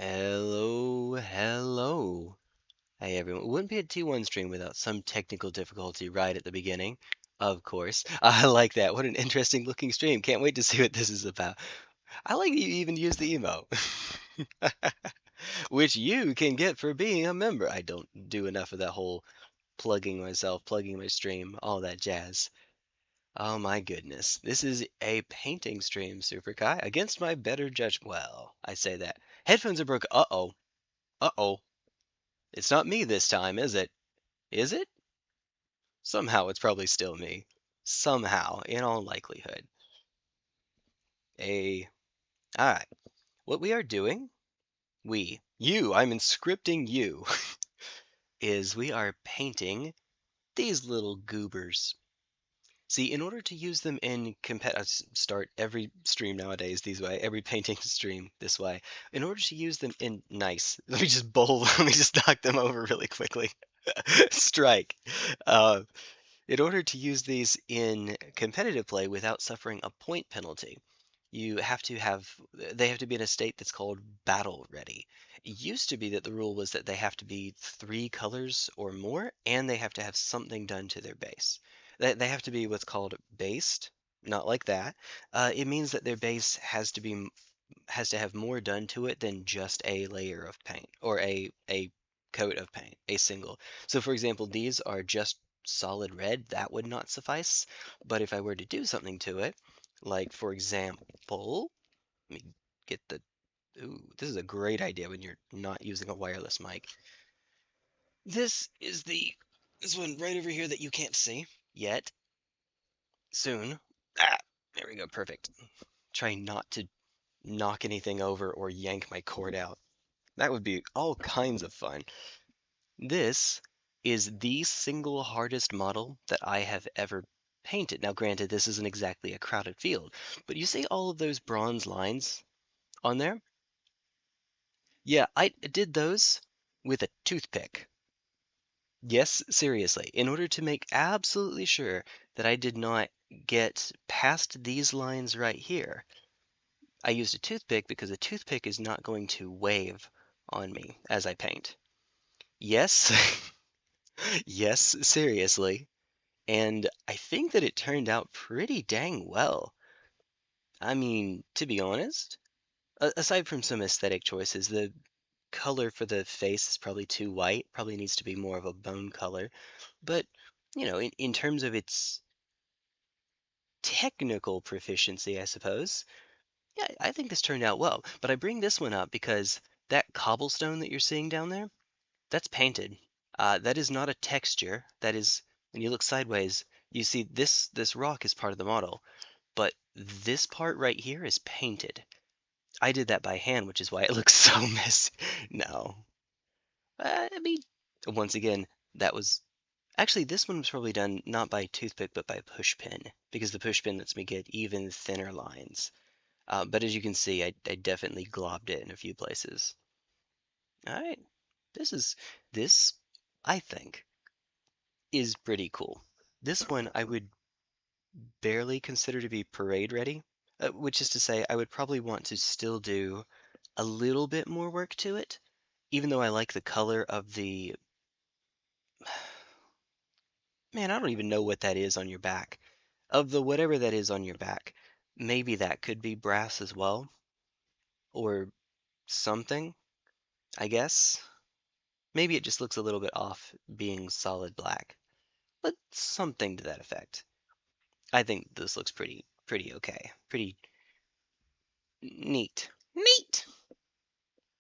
Hello, hello. Hey everyone. It wouldn't be a T1 stream without some technical difficulty right at the beginning. Of course. I like that. What an interesting looking stream. Can't wait to see what this is about. I like that you even use the emo. Which you can get for being a member. I don't do enough of that whole plugging myself, plugging my stream, all that jazz. Oh my goodness. This is a painting stream, Super Kai, against my better judgment. Well, I say that. Headphones are broken. Uh-oh. Uh-oh. It's not me this time, is it? Is it? Somehow it's probably still me. Somehow, in all likelihood. A. Alright. What we are doing, I'm inscripting you, is we are painting these little goobers. See, in order to use them in I start every stream nowadays these way, every painting stream this way. In order to use them in nice, let me just let me just knock them over really quickly. Strike. Uh, In order to use these in competitive play without suffering a point penalty, they have to be in a state that's called battle ready. It used to be that the rule was that they have to be 3 colors or more, and they have to have something done to their base. They have to be what's called based, not like that. It means that their base has to have more done to it than just a layer of paint or a coat of paint, a single. So for example, these are just solid red, that would not suffice. But if I were to do something to it, like for example, let me get the, ooh, this is a great idea when you're not using a wireless mic. This is this one right over here that you can't see yet. Soon. Ah, there we go, perfect. Try not to knock anything over or yank my cord out. That would be all kinds of fun. This is the single hardest model that I have ever painted. Now, granted, this isn't exactly a crowded field, but you see all of those bronze lines on there? Yeah, I did those with a toothpick. Yes, seriously, in order to make absolutely sure that I did not get past these lines right here, I used a toothpick because a toothpick is not going to wave on me as I paint. Yes, yes, seriously. And I think that it turned out pretty dang well. I mean, to be honest, aside from some aesthetic choices, the color for the face is probably too white, probably needs to be more of a bone color. But, in terms of its technical proficiency, I suppose, yeah, I think this turned out well. But I bring this one up because that cobblestone that you're seeing down there, that's painted. That is not a texture. That is, when you look sideways, you see this rock is part of the model. But this part right here is painted. I did that by hand, which is why it looks so messy. No. I mean, once again, that was actually this one was probably done not by toothpick but by push pin because the push pin lets me get even thinner lines. But as you can see, I definitely globbed it in a few places. All right, this I think is pretty cool. This one I would barely consider to be parade ready, which is to say I would probably want to still do a little bit more work to it, even though I like the color of the... Man, I don't even know what that is on your back. Of the whatever that is on your back, maybe that could be brass as well, or something, I guess. Maybe it just looks a little bit off being solid black, but something to that effect. I think this looks pretty okay. Pretty neat. Neat!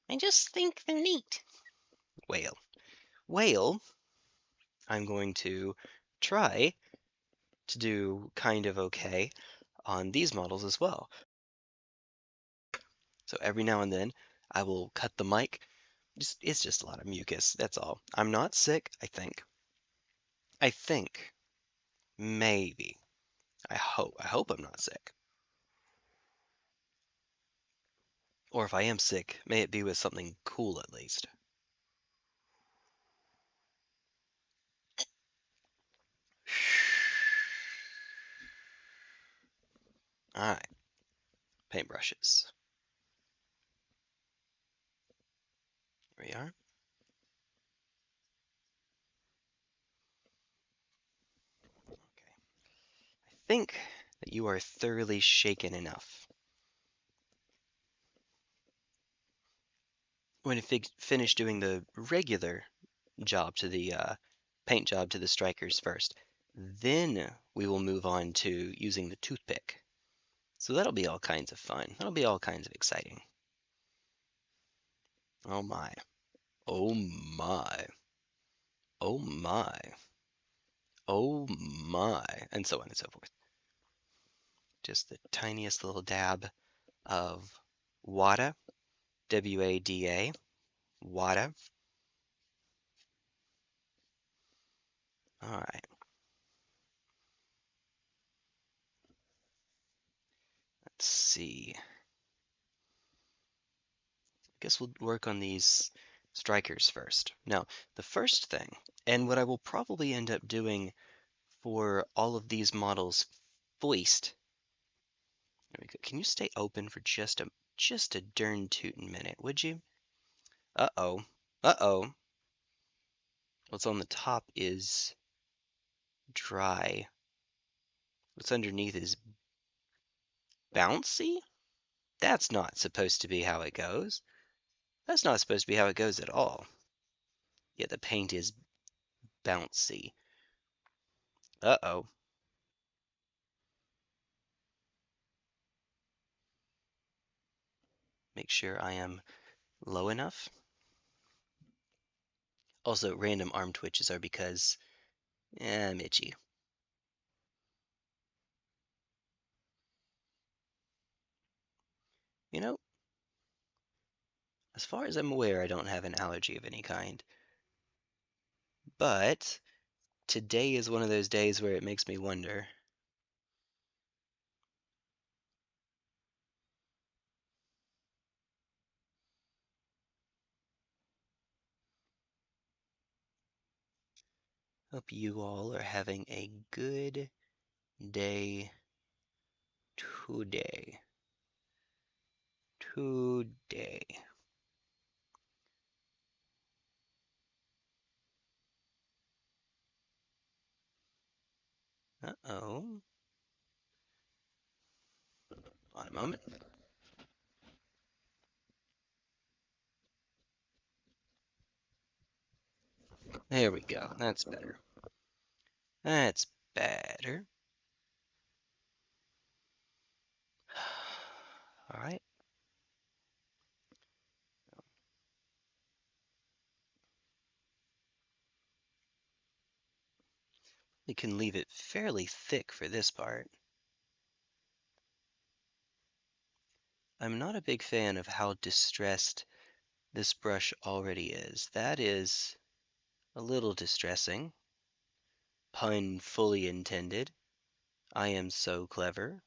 I just think they're neat. Whale. Whale, I'm going to try to do kind of okay on these models as well. So every now and then I will cut the mic. It's just a lot of mucus, that's all. I'm not sick, I think. I think. Maybe. I hope. I hope I'm not sick. Or if I am sick, may it be with something cool at least. Alright. Paintbrushes. There we are. Okay. I think that you are thoroughly shaken enough. I'm going to finish doing the regular job to the paint job to the strikers first. Then we will move on to using the toothpick. So that'll be all kinds of fun. That'll be all kinds of exciting. Oh my. Oh my. Oh my. Oh my. And so on and so forth. Just the tiniest little dab of WADA. WADA. WADA. All right. Let's see. I guess we'll work on these strikers first. Now, the first thing, and what I will probably end up doing for all of these models foist. There we go. Can you stay open for just a darn tootin' minute, would you? Uh-oh. Uh-oh. What's on the top is dry. What's underneath is bouncy? That's not supposed to be how it goes. That's not supposed to be how it goes at all. Yeah, the paint is bouncy. Uh-oh. Make sure I am low enough. Also, random arm twitches are because I'm itchy. You know, as far as I'm aware, I don't have an allergy of any kind. But today is one of those days where it makes me wonder. Hope you all are having a good day today. Today. Uh-oh. On a moment. There we go. That's better. That's better. All right. We can leave it fairly thick for this part. I'm not a big fan of how distressed this brush already is. That is a little distressing. Pun fully intended. I am so clever.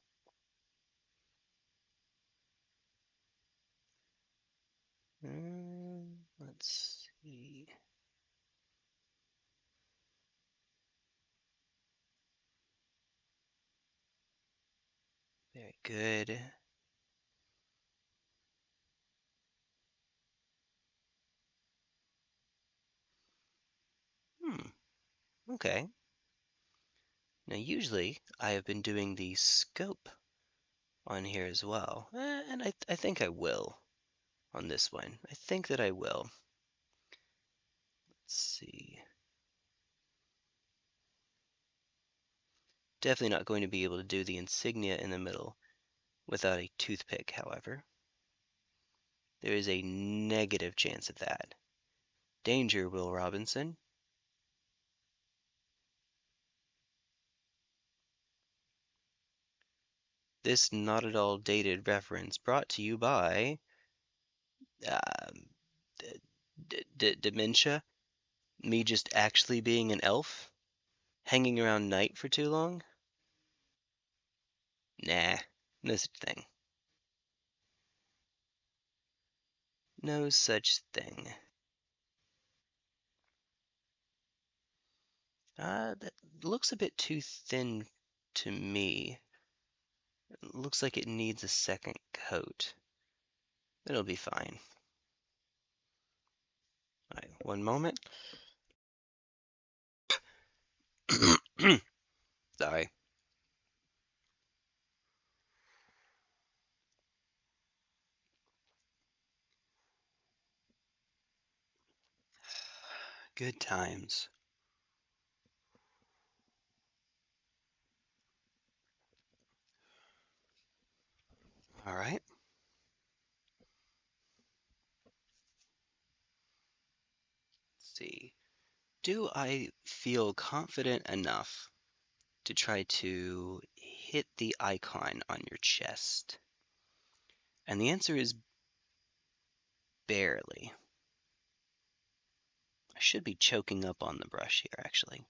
Let's see. Very good. Okay. Now usually I have been doing the scope on here as well. And I think I will on this one. I think that I will. Let's see. Definitely not going to be able to do the insignia in the middle without a toothpick, however. There is a negative chance of that. Danger, Will Robinson. This not at all dated reference brought to you by um, dementia. Me just actually being an elf? Hanging around night for too long? Nah, no such thing. No such thing. That looks a bit too thin to me. It looks like it needs a second coat. It'll be fine. One moment. Sorry. Good times. All right. Let's see. Do I feel confident enough to try to hit the icon on your chest? And the answer is barely. I should be choking up on the brush here, actually.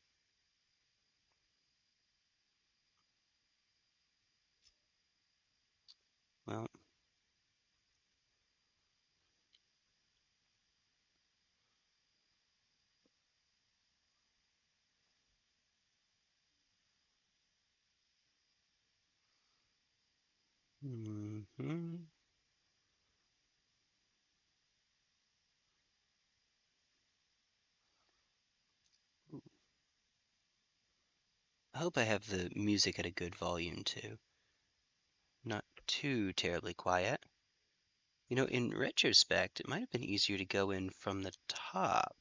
Well, mhm. I hope I have the music at a good volume too. Not too terribly quiet. You know, in retrospect, it might have been easier to go in from the top.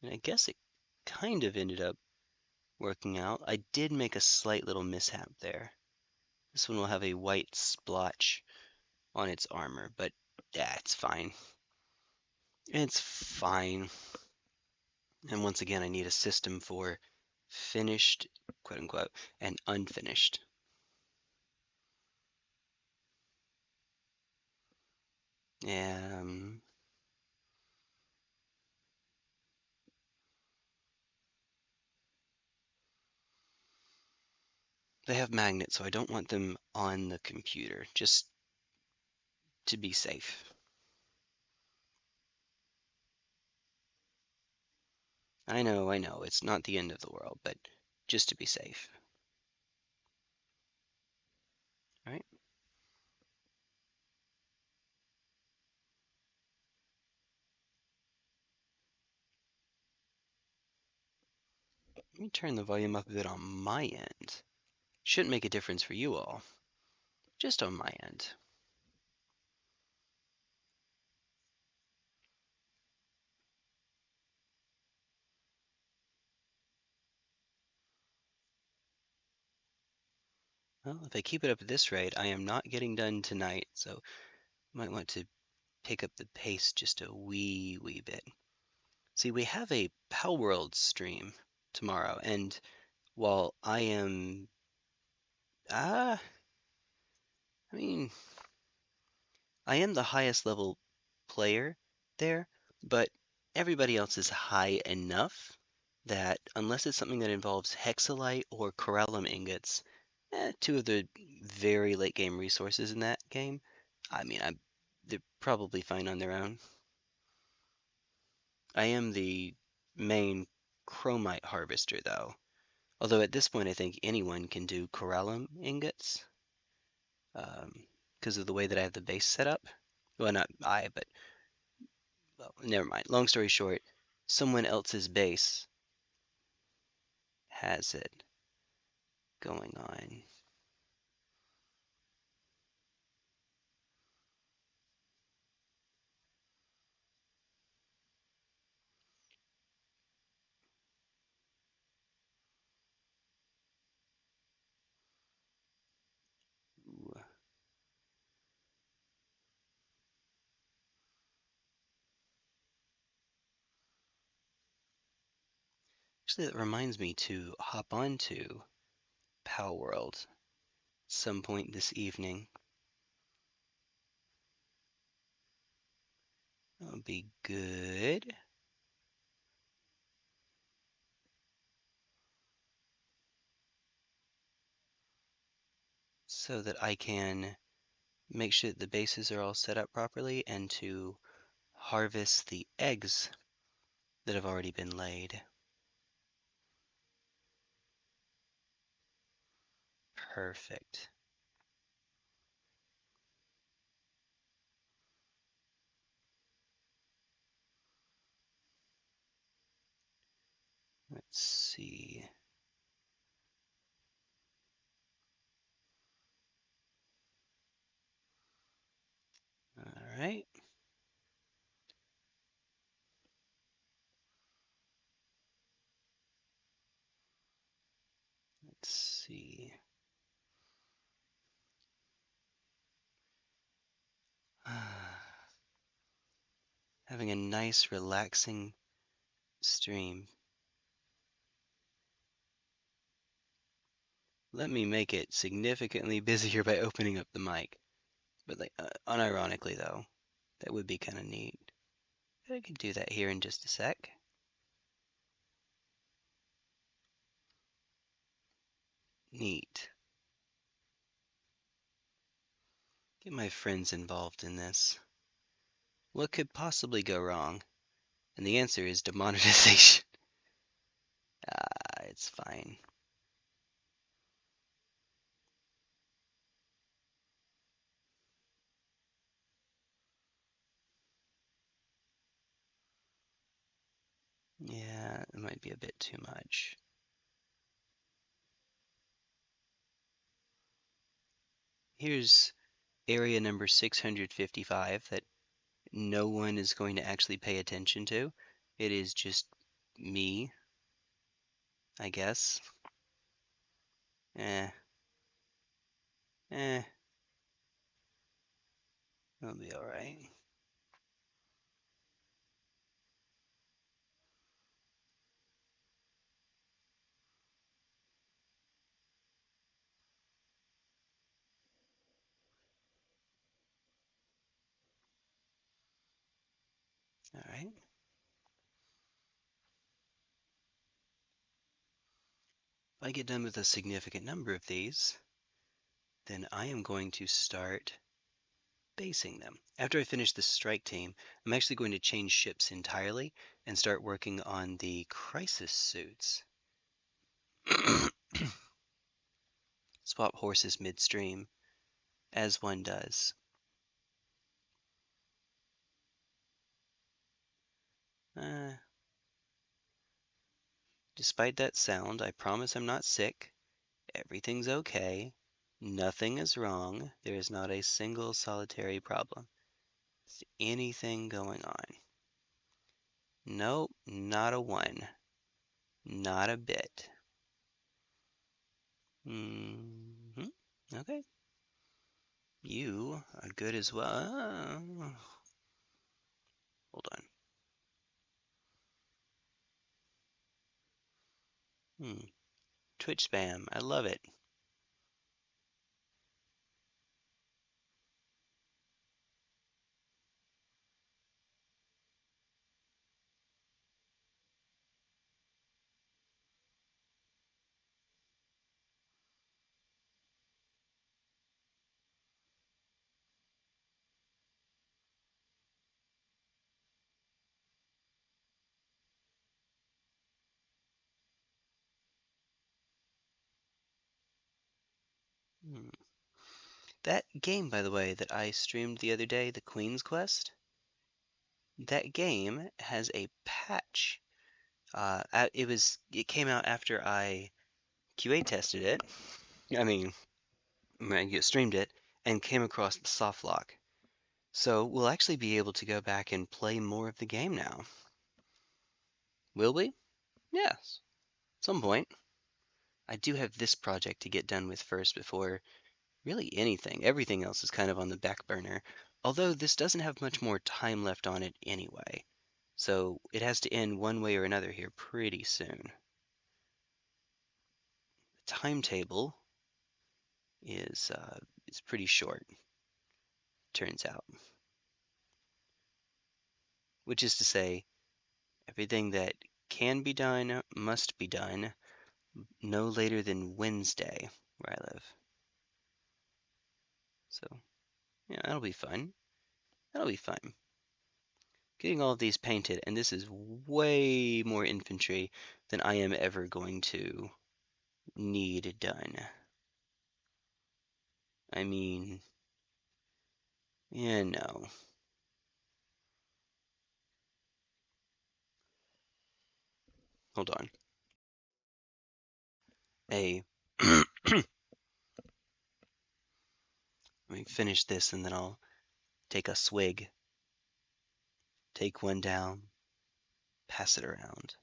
And I guess it kind of ended up working out. I did make a slight little mishap there. This one will have a white splotch on its armor, but yeah, it's fine. It's fine. And once again, I need a system for finished, quote unquote, and unfinished. Um, they have magnets, so I don't want them on the computer, just to be safe. I know, it's not the end of the world, but just to be safe. All right, let me turn the volume up a bit on my end. Shouldn't make a difference for you all, just on my end. Well, if I keep it up at this rate, I am not getting done tonight, so might want to pick up the pace just a wee bit. See, we have a Pal World stream tomorrow, and while I am, ah, I mean, I am the highest level player there, but everybody else is high enough that unless it's something that involves hexalite or corallum ingots, two of the very late game resources in that game, I mean, they're probably fine on their own. I am the main chromite harvester though, although at this point I think anyone can do corallum ingots because of the way that I have the base set up. Well, not I, but well, never mind. Long story short, someone else's base has it going on. Ooh. Actually, that reminds me to hop onto Power World some point this evening. That'll be good. So that I can make sure that the bases are all set up properly and to harvest the eggs that have already been laid. Perfect. right. Let's see. Having a nice, relaxing stream. Let me make it significantly busier by opening up the mic. But like, unironically though, that would be kind of neat. I can do that here in just a sec. Neat. Get my friends involved in this. What could possibly go wrong? And the answer is demonetization. It's fine. Yeah, it might be a bit too much. Here's area number 655 that no one is going to actually pay attention to. It is just me, I guess. Eh, eh, it'll be alright. Alright. If I get done with a significant number of these, then I am going to start basing them. After I finish the strike team, I'm actually going to change ships entirely and start working on the crisis suits. Swap horses midstream, as one does. Despite that sound, I promise I'm not sick. Everything's okay. Nothing is wrong. There is not a single solitary problem. Is anything going on? Nope, not a one. Not a bit. Okay. You are good as well. Hold on. Twitch spam. I love it. That game, by the way, that I streamed the other day, the Queen's Quest, that game has a patch. It came out after I QA tested it. I mean, I streamed it and came across the soft lock. So we'll actually be able to go back and play more of the game now. Will we? Yes. At some point. I do have this project to get done with first before really anything. Everything else is kind of on the back burner. Although this doesn't have much more time left on it anyway. So it has to end one way or another here pretty soon. The timetable is pretty short, turns out. Which is to say, everything that can be done must be done no later than Wednesday, where I live. So, yeah, that'll be fun. That'll be fun. Getting all of these painted, and this is way more infantry than I am ever going to need done. I mean, yeah, no. Hold on. Let me finish this and then I'll Take a swig. Take one down. Pass it around.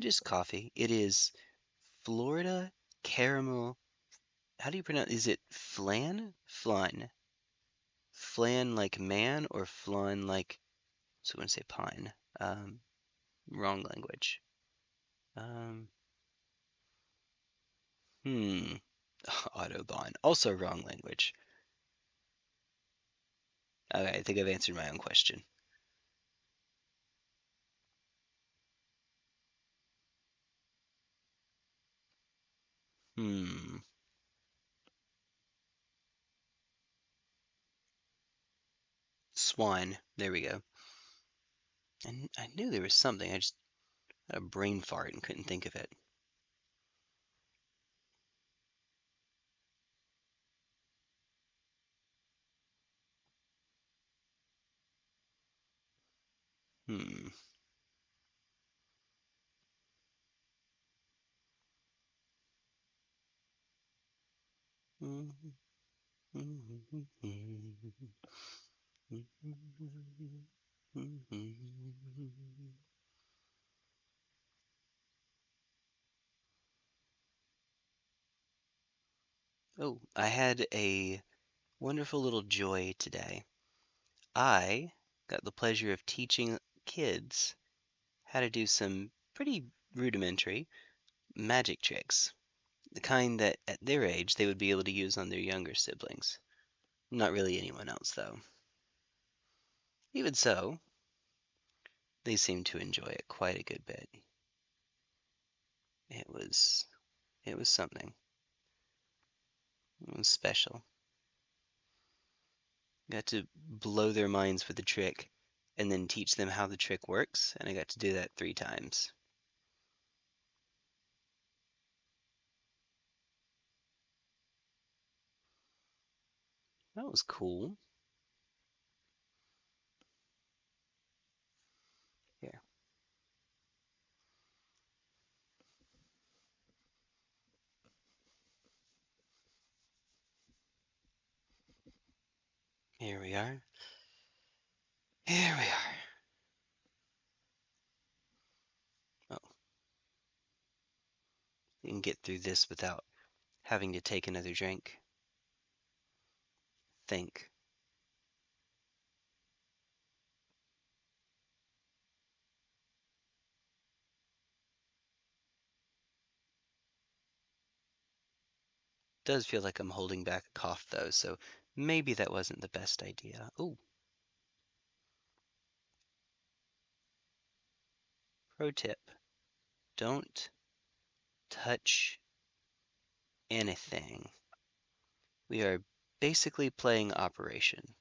Just coffee. It is Florida caramel. How do you pronounce? Is it flan? Flan. Flan like man or flan like? So I want to say pine. Wrong language. Um, hmm. Autobahn. Also wrong language. Okay, I think I've answered my own question. Hmm. Swan. There we go. And I knew there was something. I just had a brain fart and couldn't think of it. Hmm. Oh, I had a wonderful little joy today. I got the pleasure of teaching kids how to do some pretty rudimentary magic tricks, the kind that at their age they would be able to use on their younger siblings. Not really anyone else, though. Even so, they seemed to enjoy it quite a good bit. It was it was something. It was special. Got to blow their minds with the trick and then teach them how the trick works, and I got to do that 3 times. That was cool. Here, here we are. Here we are. Oh, you can get through this without having to take another drink. Think. Does feel like I'm holding back a cough though, so maybe that wasn't the best idea. Oh, pro tip. Don't touch anything. We are basically playing Operation.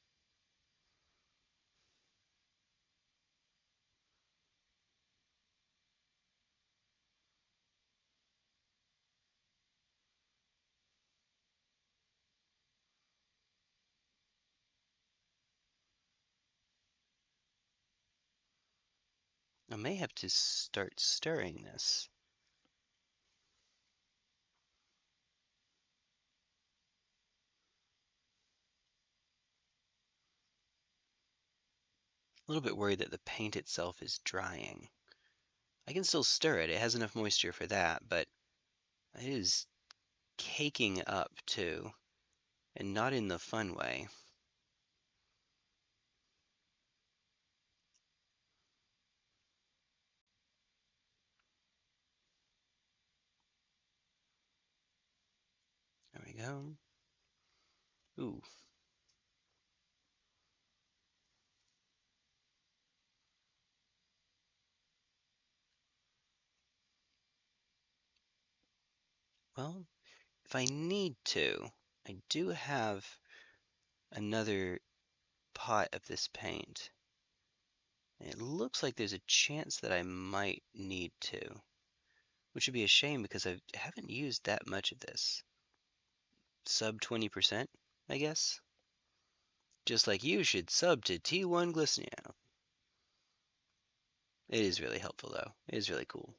I may have to start stirring this. A little bit worried that the paint itself is drying. I can still stir it, it has enough moisture for that, but it is caking up too, and not in the fun way. There we go. Ooh, well, if I need to, I do have another pot of this paint. And it looks like there's a chance that I might need to, which would be a shame because I haven't used that much of this. Sub 20%, I guess? Just like you should sub to T1 Glistening. It is really helpful though. It is really cool.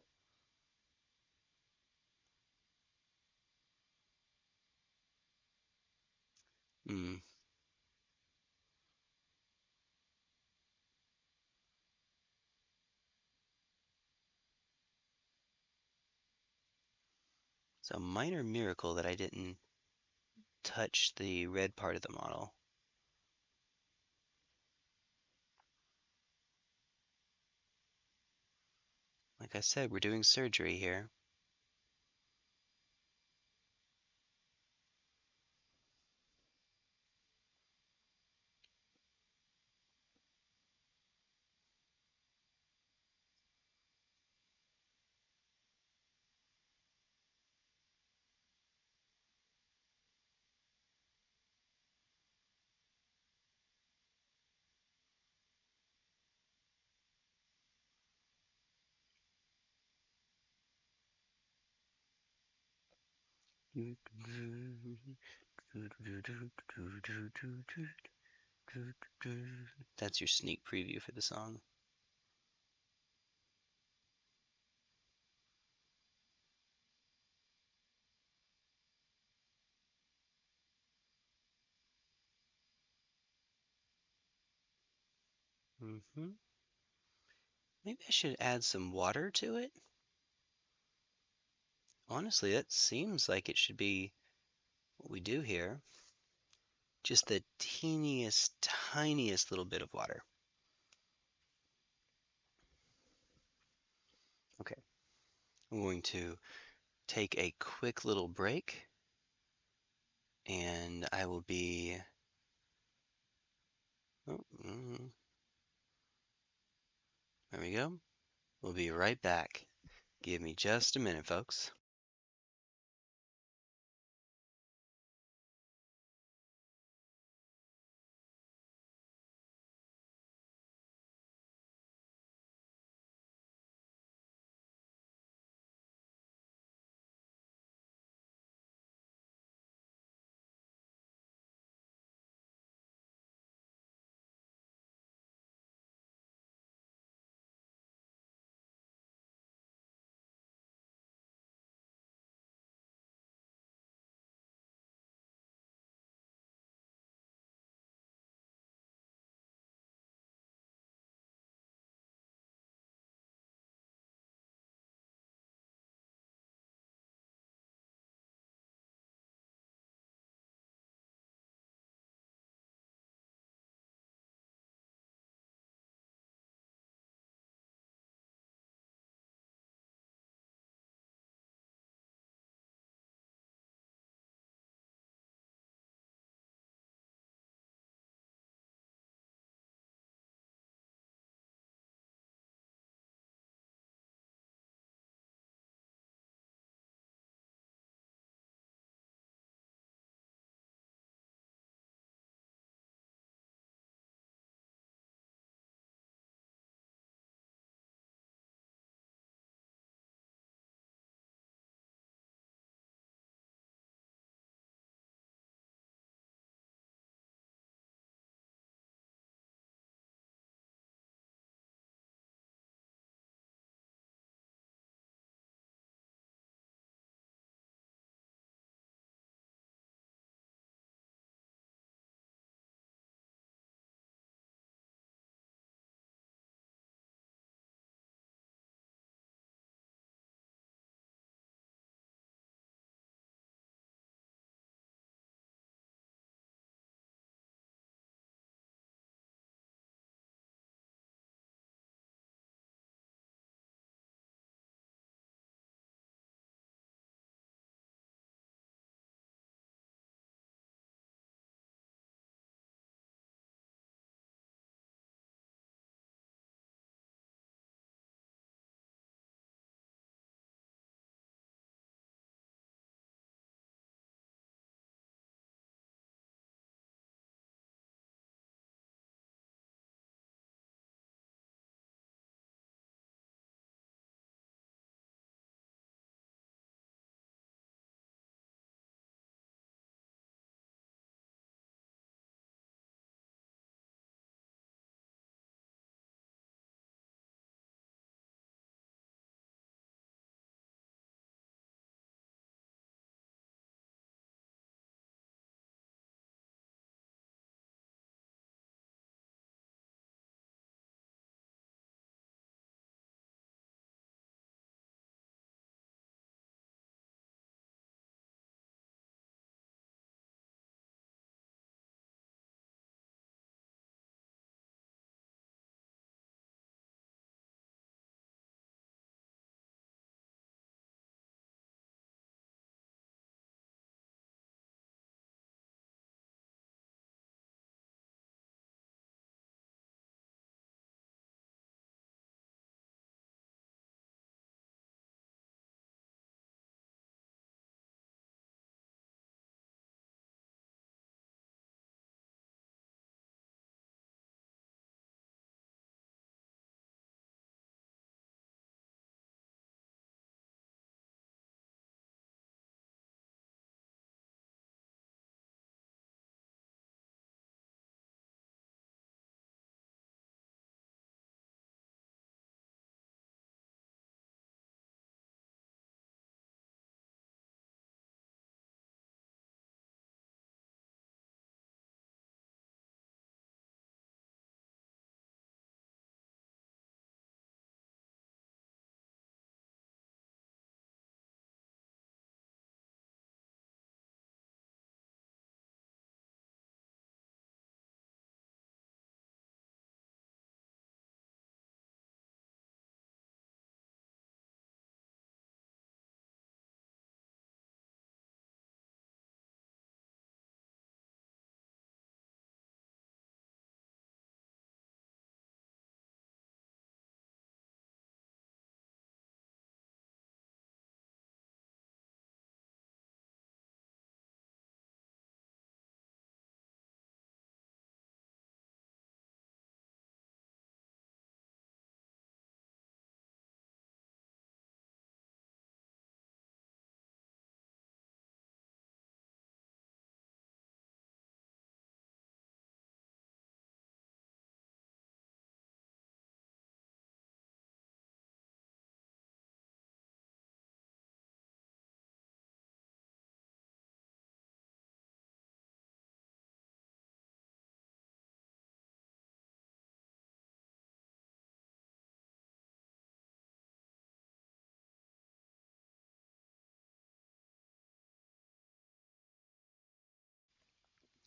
Mm. It's a minor miracle that I didn't touch the red part of the model. Like I said, we're doing surgery here. That's your sneak preview for the song. Hmm. Maybe I should add some water to it. Honestly, that seems like it should be what we do here. Just the teeniest, tiniest little bit of water. Okay, I'm going to take a quick little break and I will be. Oh, there we go. We'll be right back. Give me just a minute, folks.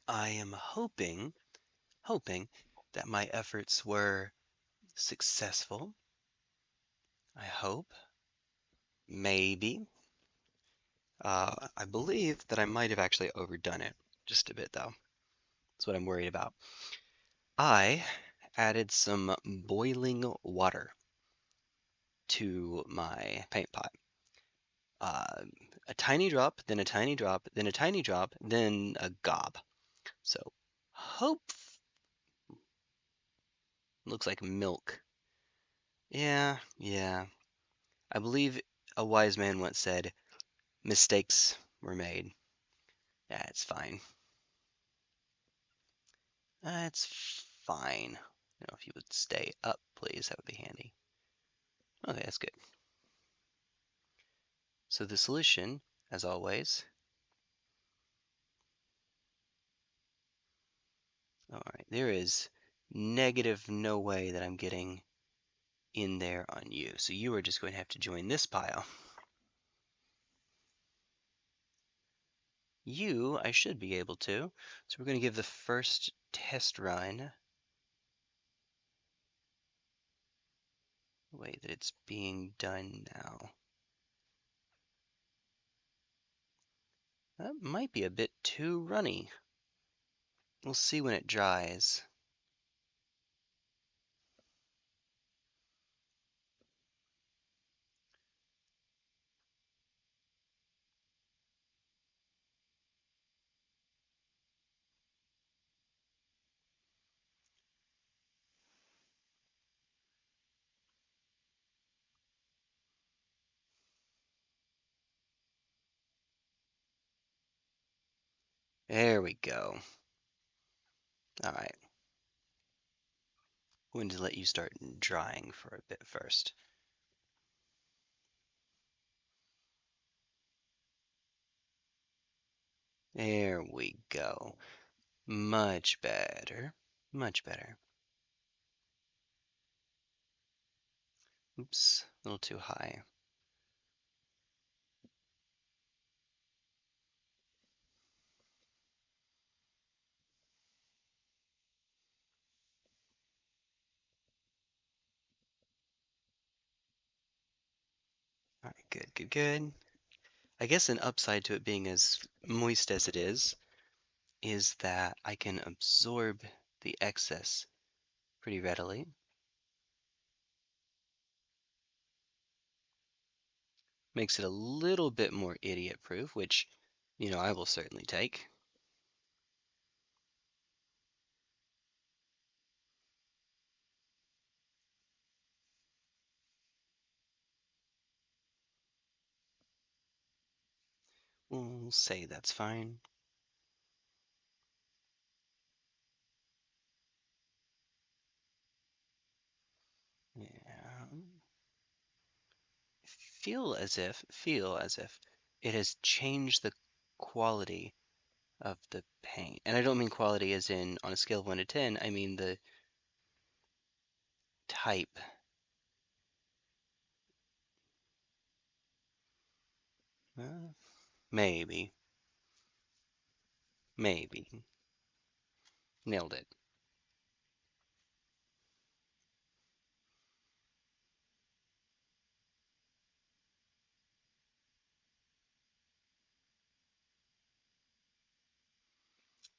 I am hoping that my efforts were successful. I hope. Maybe. I believe that I might have actually overdone it just a bit, though. That's what I'm worried about. I added some boiling water to my paint pot. Uh, a tiny drop, then a tiny drop, then a tiny drop, then a gob. So, hope looks like milk. Yeah. I believe a wise man once said, mistakes were made. Yeah, it's fine. It's fine. You know, if you would stay up, please, that would be handy. Okay, that's good. So the solution, as always, alright, there is negative no way that I'm getting in there on you. So you are just going to have to join this pile. You, I should be able to. So we're going to give the first test run the way that it's being done now. That might be a bit too runny. We'll see when it dries. There we go. Alright. I'm going to let you start drying for a bit first. There we go. Much better. Much better. Oops, a little too high. Alright, good. I guess an upside to it being as moist as it is that I can absorb the excess pretty readily. Makes it a little bit more idiot proof, which, you know, I will certainly take. We'll say that's fine. Yeah. Feel as if it has changed the quality of the paint. And I don't mean quality as in on a scale of 1 to 10, I mean the type. Uh, maybe. Maybe. Nailed it.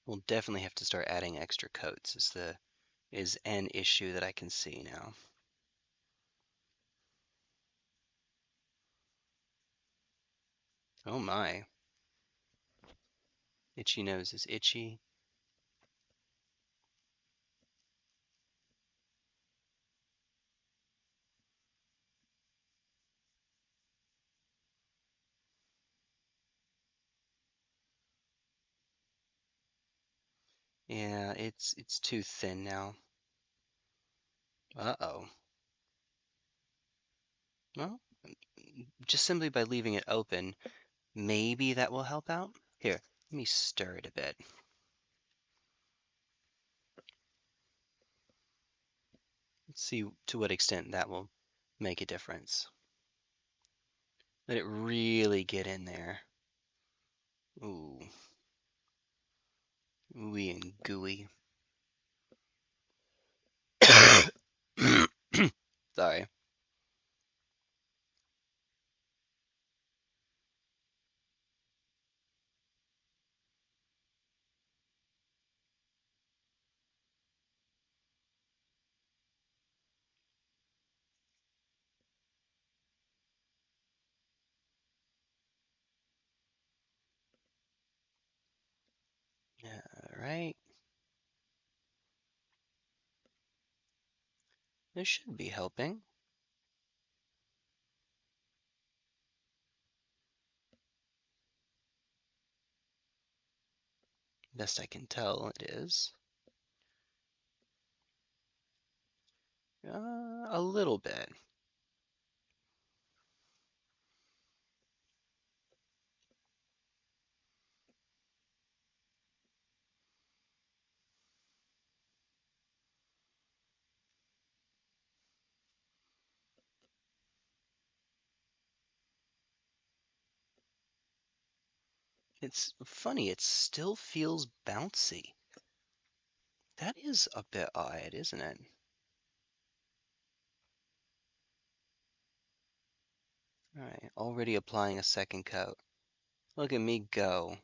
We'll definitely have to start adding extra coats is an issue that I can see now. Oh my. Itchy nose is itchy. Yeah, it's too thin now. Uh-oh. Well, just simply by leaving it open, maybe that will help out. Here, let me stir it a bit. Let's see to what extent that will make a difference. Let it really get in there. Ooh, Ooey and gooey. Sorry. All right. This should be helping. Best I can tell, it is. A little bit. It's funny, it still feels bouncy. That is a bit odd, isn't it? Alright, already applying a second coat. Look at me go.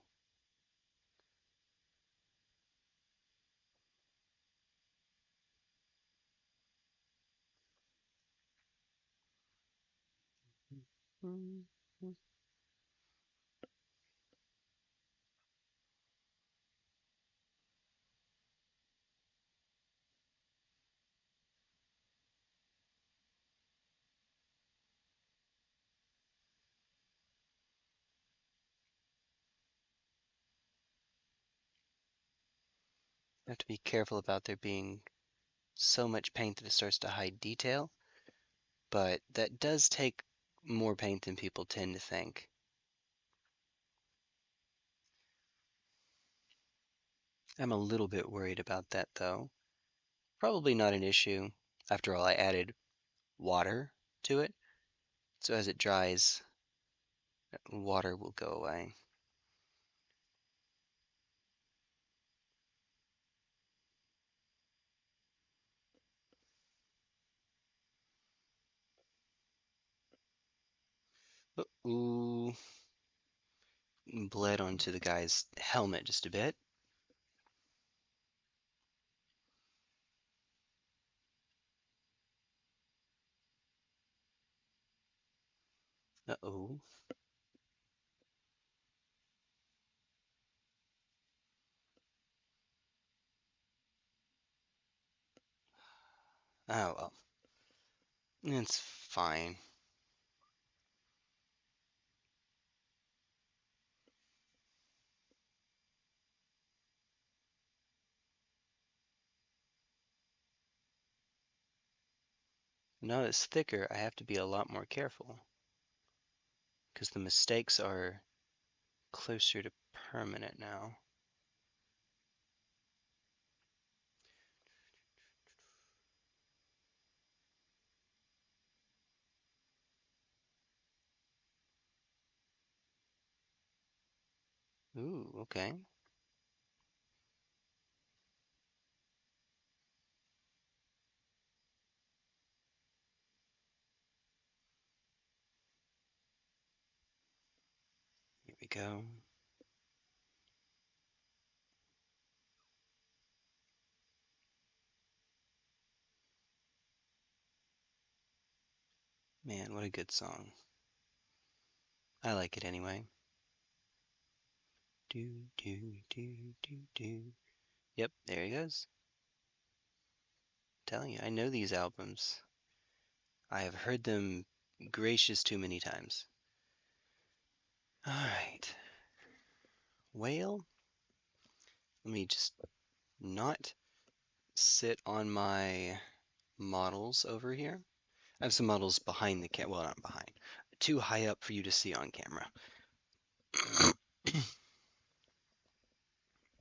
You have to be careful about there being so much paint that it starts to hide detail, but that does take more paint than people tend to think. I'm a little bit worried about that though. Probably not an issue. After all, I added water to it, so as it dries, water will go away. Ooh, bled onto the guy's helmet just a bit. Uh-oh. Oh well. It's fine. Now it's thicker, I have to be a lot more careful. Because the mistakes are closer to permanent now. Ooh, okay. Here we go. Man, what a good song. I like it anyway. Do, do, do, do, do. Yep, there he goes. I'm telling you, I know these albums. I have heard them gracious too many times. Alright. Whale. Let me just not sit on my models over here. I have some models behind the camera. Well, not behind. Too high up for you to see on camera.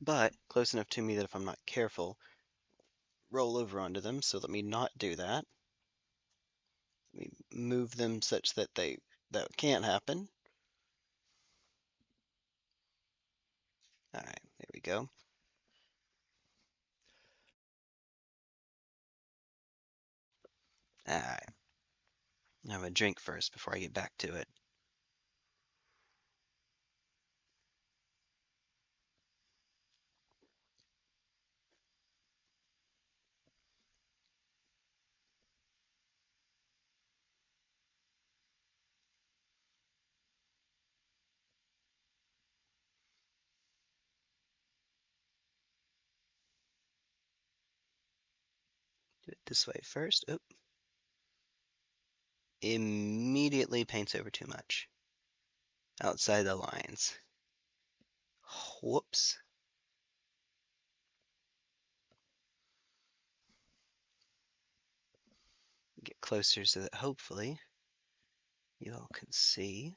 But close enough to me that if I'm not careful, roll over onto them. So let me not do that. Let me move them such that that can't happen. All right, there we go. Alright, I'm gonna drink first before I get back to it. Do it this way first. Oop. Immediately paints over too much. Outside the lines. Whoops. Get closer so that hopefully you all can see.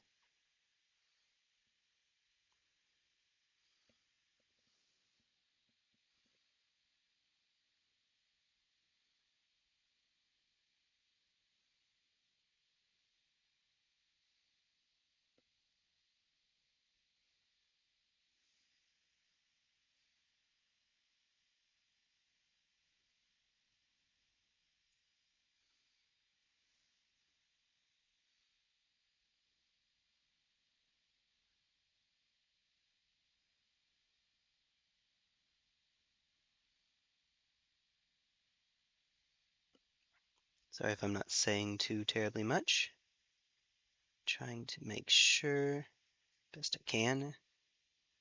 Sorry if I'm not saying too terribly much. Trying to make sure, best I can,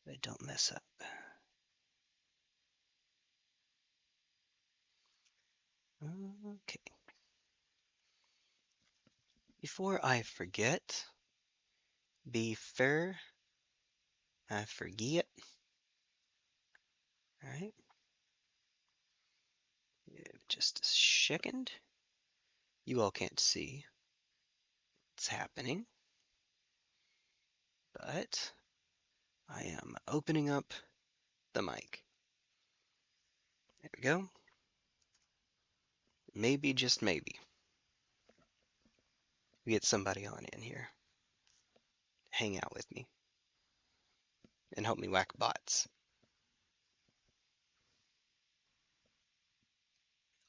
that I don't mess up. Okay. Before I forget, before I forget, alright, just a second. You all can't see what's happening, but I am opening up the mic. There we go. Maybe, just maybe, we get somebody on in here. Hang out with me and help me whack bots.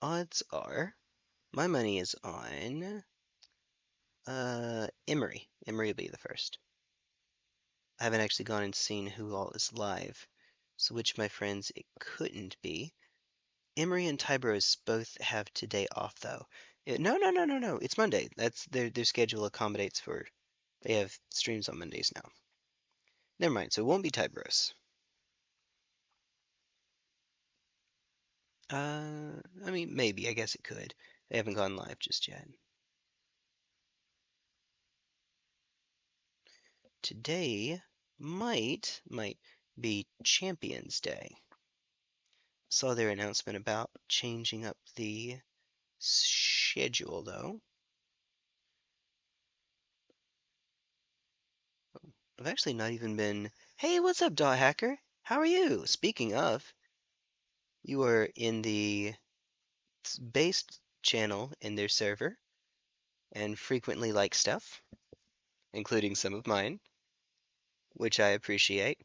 Odds are, my money is on Emery. Emery will be the first. I haven't actually gone and seen who all is live, so which of my friends it couldn't be. Emery and Tybros both have today off though. No. It's Monday. That's their schedule accommodates for. They have streams on Mondays now. Never mind. So it won't be Tybros. I mean, maybe. I guess it could. They haven't gone live just yet. Today might be Champions Day. Saw their announcement about changing up the schedule though. I've actually not even been. Hey, what's up, Dot Hacker? How are you? Speaking of, you are in the based channel in their server and frequently like stuff, including some of mine, which I appreciate.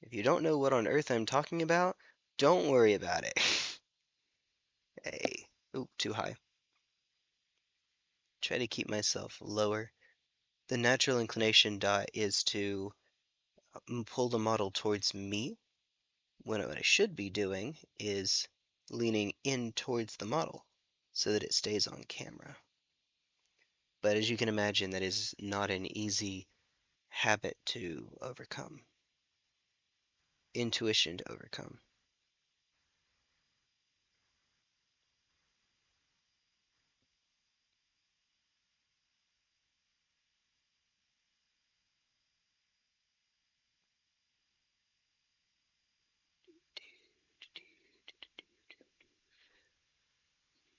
If you don't know what on earth I'm talking about, don't worry about it. Hey, ooh, too high. Try to keep myself lower. The natural inclination dot is to pull the model towards me, when what I should be doing is leaning in towards the model so that it stays on camera. But as you can imagine, that is not an easy habit to overcome, intuition to overcome.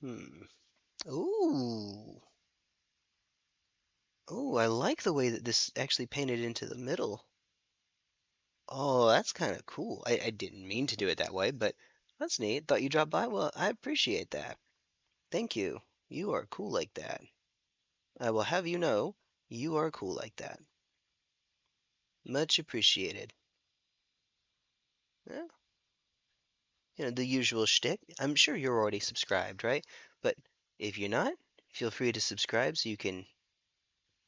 Hmm. Ooh. Oh, I like the way that this actually painted into the middle. Oh, that's kind of cool. I didn't mean to do it that way, but that's neat. Thought you dropped by. Well, I appreciate that. Thank you. You are cool like that. I will have you know, you are cool like that. Much appreciated. Yeah, the usual shtick. I'm sure you're already subscribed, right? But if you're not, Feel free to subscribe so you can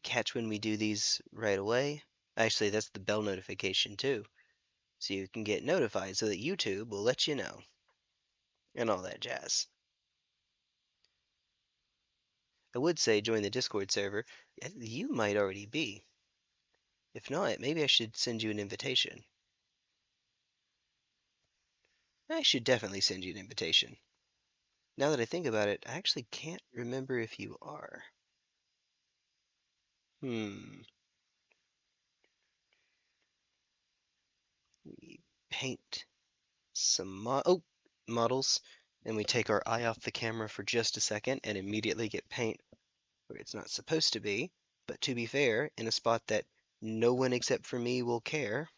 catch when we do these right away. Actually, that's the bell notification too, so you can get notified so that YouTube will let you know, and all that jazz. I would say join the Discord server. You might already be. If not, maybe I should send you an invitation. I should definitely send you an invitation. Now that I think about it, I actually can't remember if you are. We paint some models, and we take our eye off the camera for just a second and immediately get paint where it's not supposed to be, but to be fair, in a spot that no one except for me will care.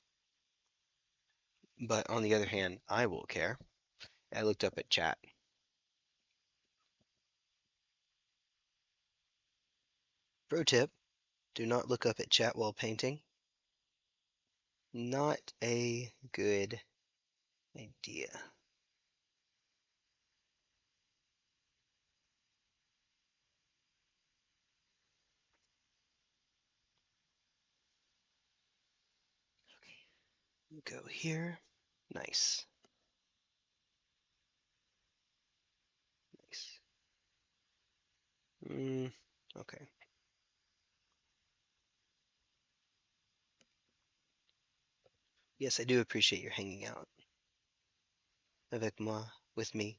But on the other hand, I will care. I looked up at chat. Pro tip, do not look up at chat while painting. Not a good idea. Go here. Nice. Nice. Okay. Yes, I do appreciate your hanging out. Avec moi, with me.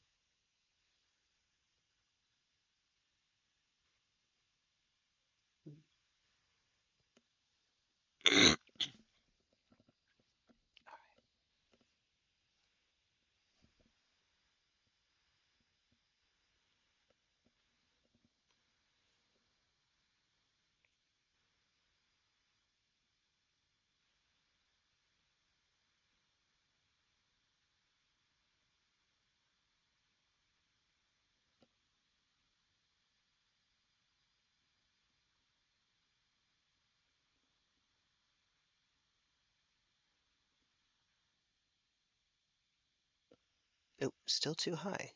Oh, still too high.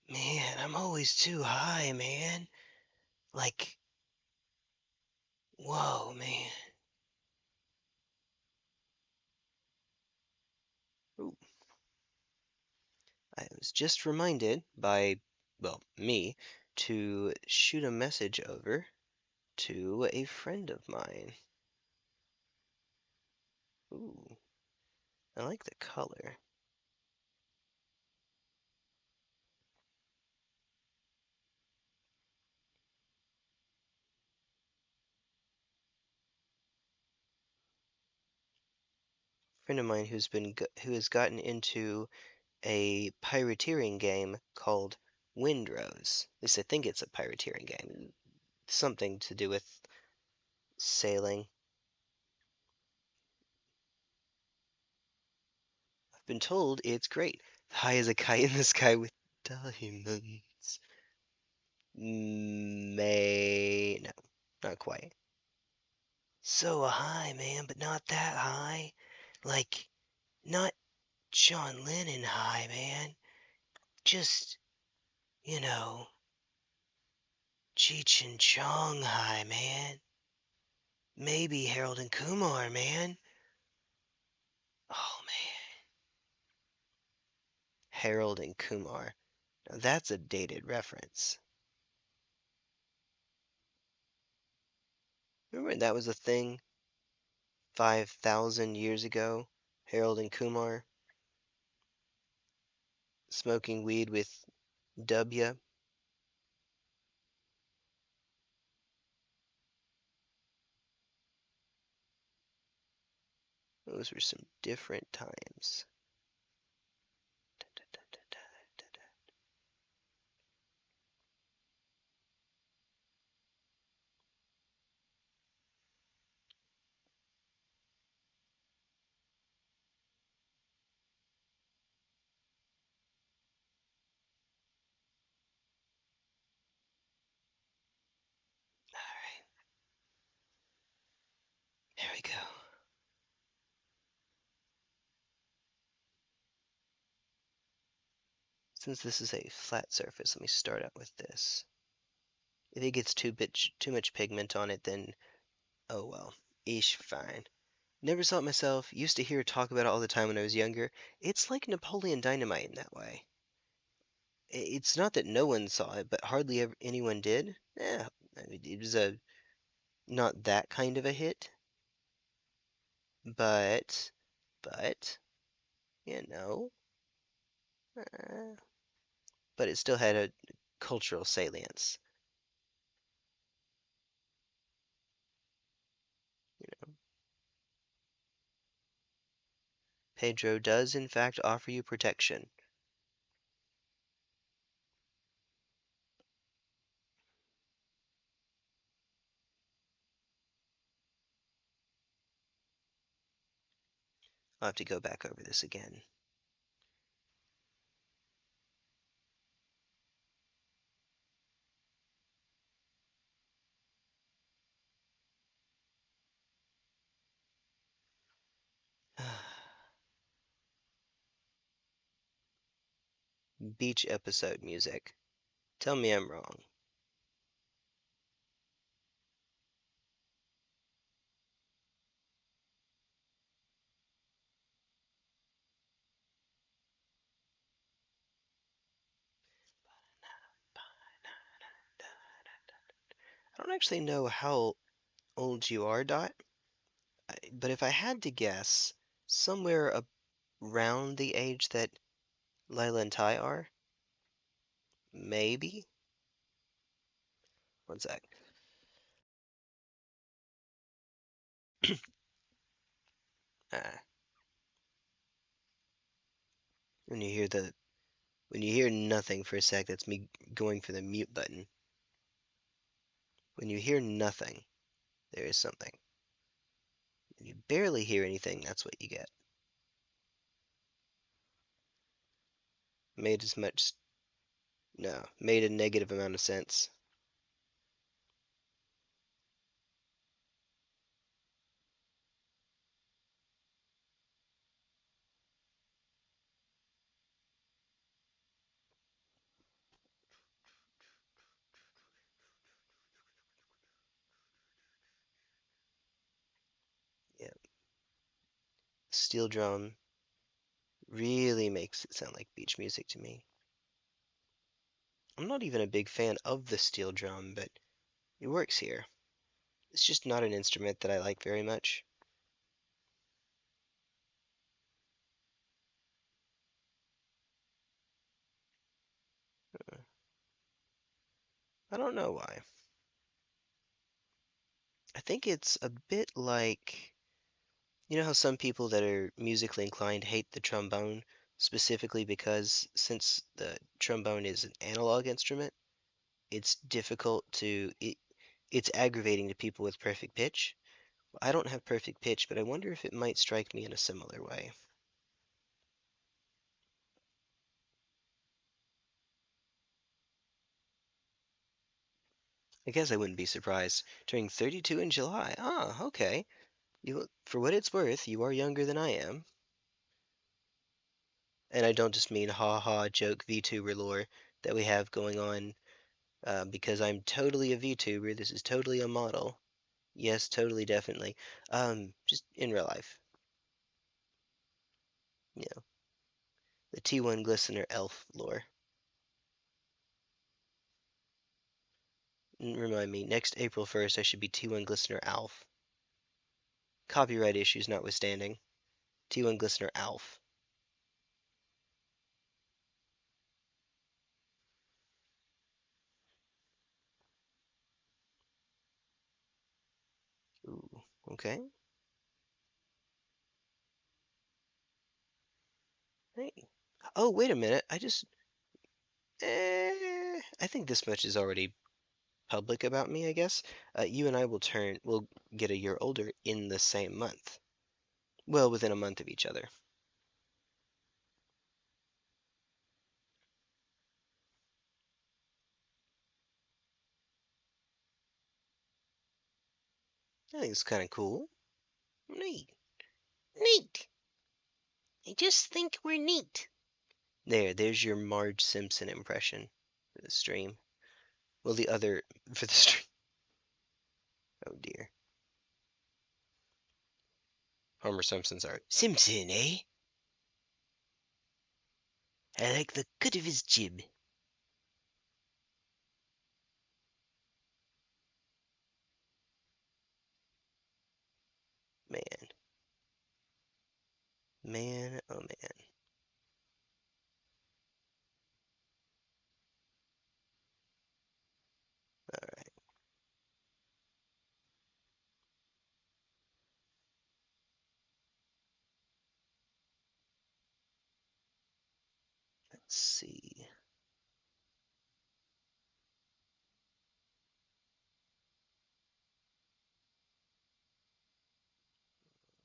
Man, I'm always too high, man. Like, whoa, man. Ooh. I was just reminded by, well, me, to shoot a message over to a friend of mine. Ooh, I like the color. Friend of mine who has gotten into a pirateering game called Windrose. At least I think it's a pirateering game. Something to do with sailing. I've been told it's great. High as a kite in the sky with diamonds. No, not quite. So high, man, but not that high. Like, not John Lennon high, man. Just, you know, Cheech and Chong high, man. Maybe Harold and Kumar, man. Oh, man. Harold and Kumar. Now that's a dated reference. Remember when that was a thing 5,000 years ago? Harold and Kumar smoking weed with W. Those were some different times. Alright, there we go. Since this is a flat surface, let me start out with this. If it gets too much pigment on it, then oh well. Ish, fine. Never saw it myself. Used to hear talk about it all the time when I was younger. It's like Napoleon Dynamite in that way. It's not that no one saw it, but hardly ever anyone did. Yeah, I mean, it was a not that kind of a hit, but but you know, uh, but it still had a cultural salience. You know, Pedro does in fact offer you protection. I'll have to go back over this again. Beach episode music. Tell me I'm wrong. I don't actually know how old you are, Dot, but if I had to guess, somewhere around the age that Lila and Ty are, maybe. One sec. Ah, when you hear the when you hear nothing for a sec, that's me going for the mute button. When you hear nothing, there is something. When you barely hear anything, that's what you get. Made as much no, made a negative amount of sense. Yeah, steel drum really makes it sound like beach music to me. I'm not even a big fan of the steel drum, but it works here. It's just not an instrument that I like very much. I don't know why. I think it's a bit like, you know how some people that are musically inclined hate the trombone, specifically because since the trombone is an analog instrument, it's difficult to it's aggravating to people with perfect pitch. I don't have perfect pitch, but I wonder if it might strike me in a similar way. I guess I wouldn't be surprised. Turning 32 in July. Ah, okay. You, for what it's worth, you are younger than I am. And I don't just mean ha ha joke VTuber lore that we have going on because I'm totally a VTuber. This is totally a model. Yes, totally, definitely. Just in real life. You know, the T1 Glistener elf lore. Remind me, next April 1st I should be T1 Glistener Alf. Copyright issues notwithstanding. T1 Glistener Alf. Ooh, okay. Hey. Oh, wait a minute. I think this much is already public about me, I guess. You and I will get a year older in the same month. Well, within a month of each other. I think it's kind of cool. Neat. Neat. I just think we're neat. There's your Marge Simpson impression for the stream. Well, the other for the stream. Oh dear. Homer Simpson's art. Simpson, eh? I like the cut of his jib. Man. Man, oh man. Alright, let's see.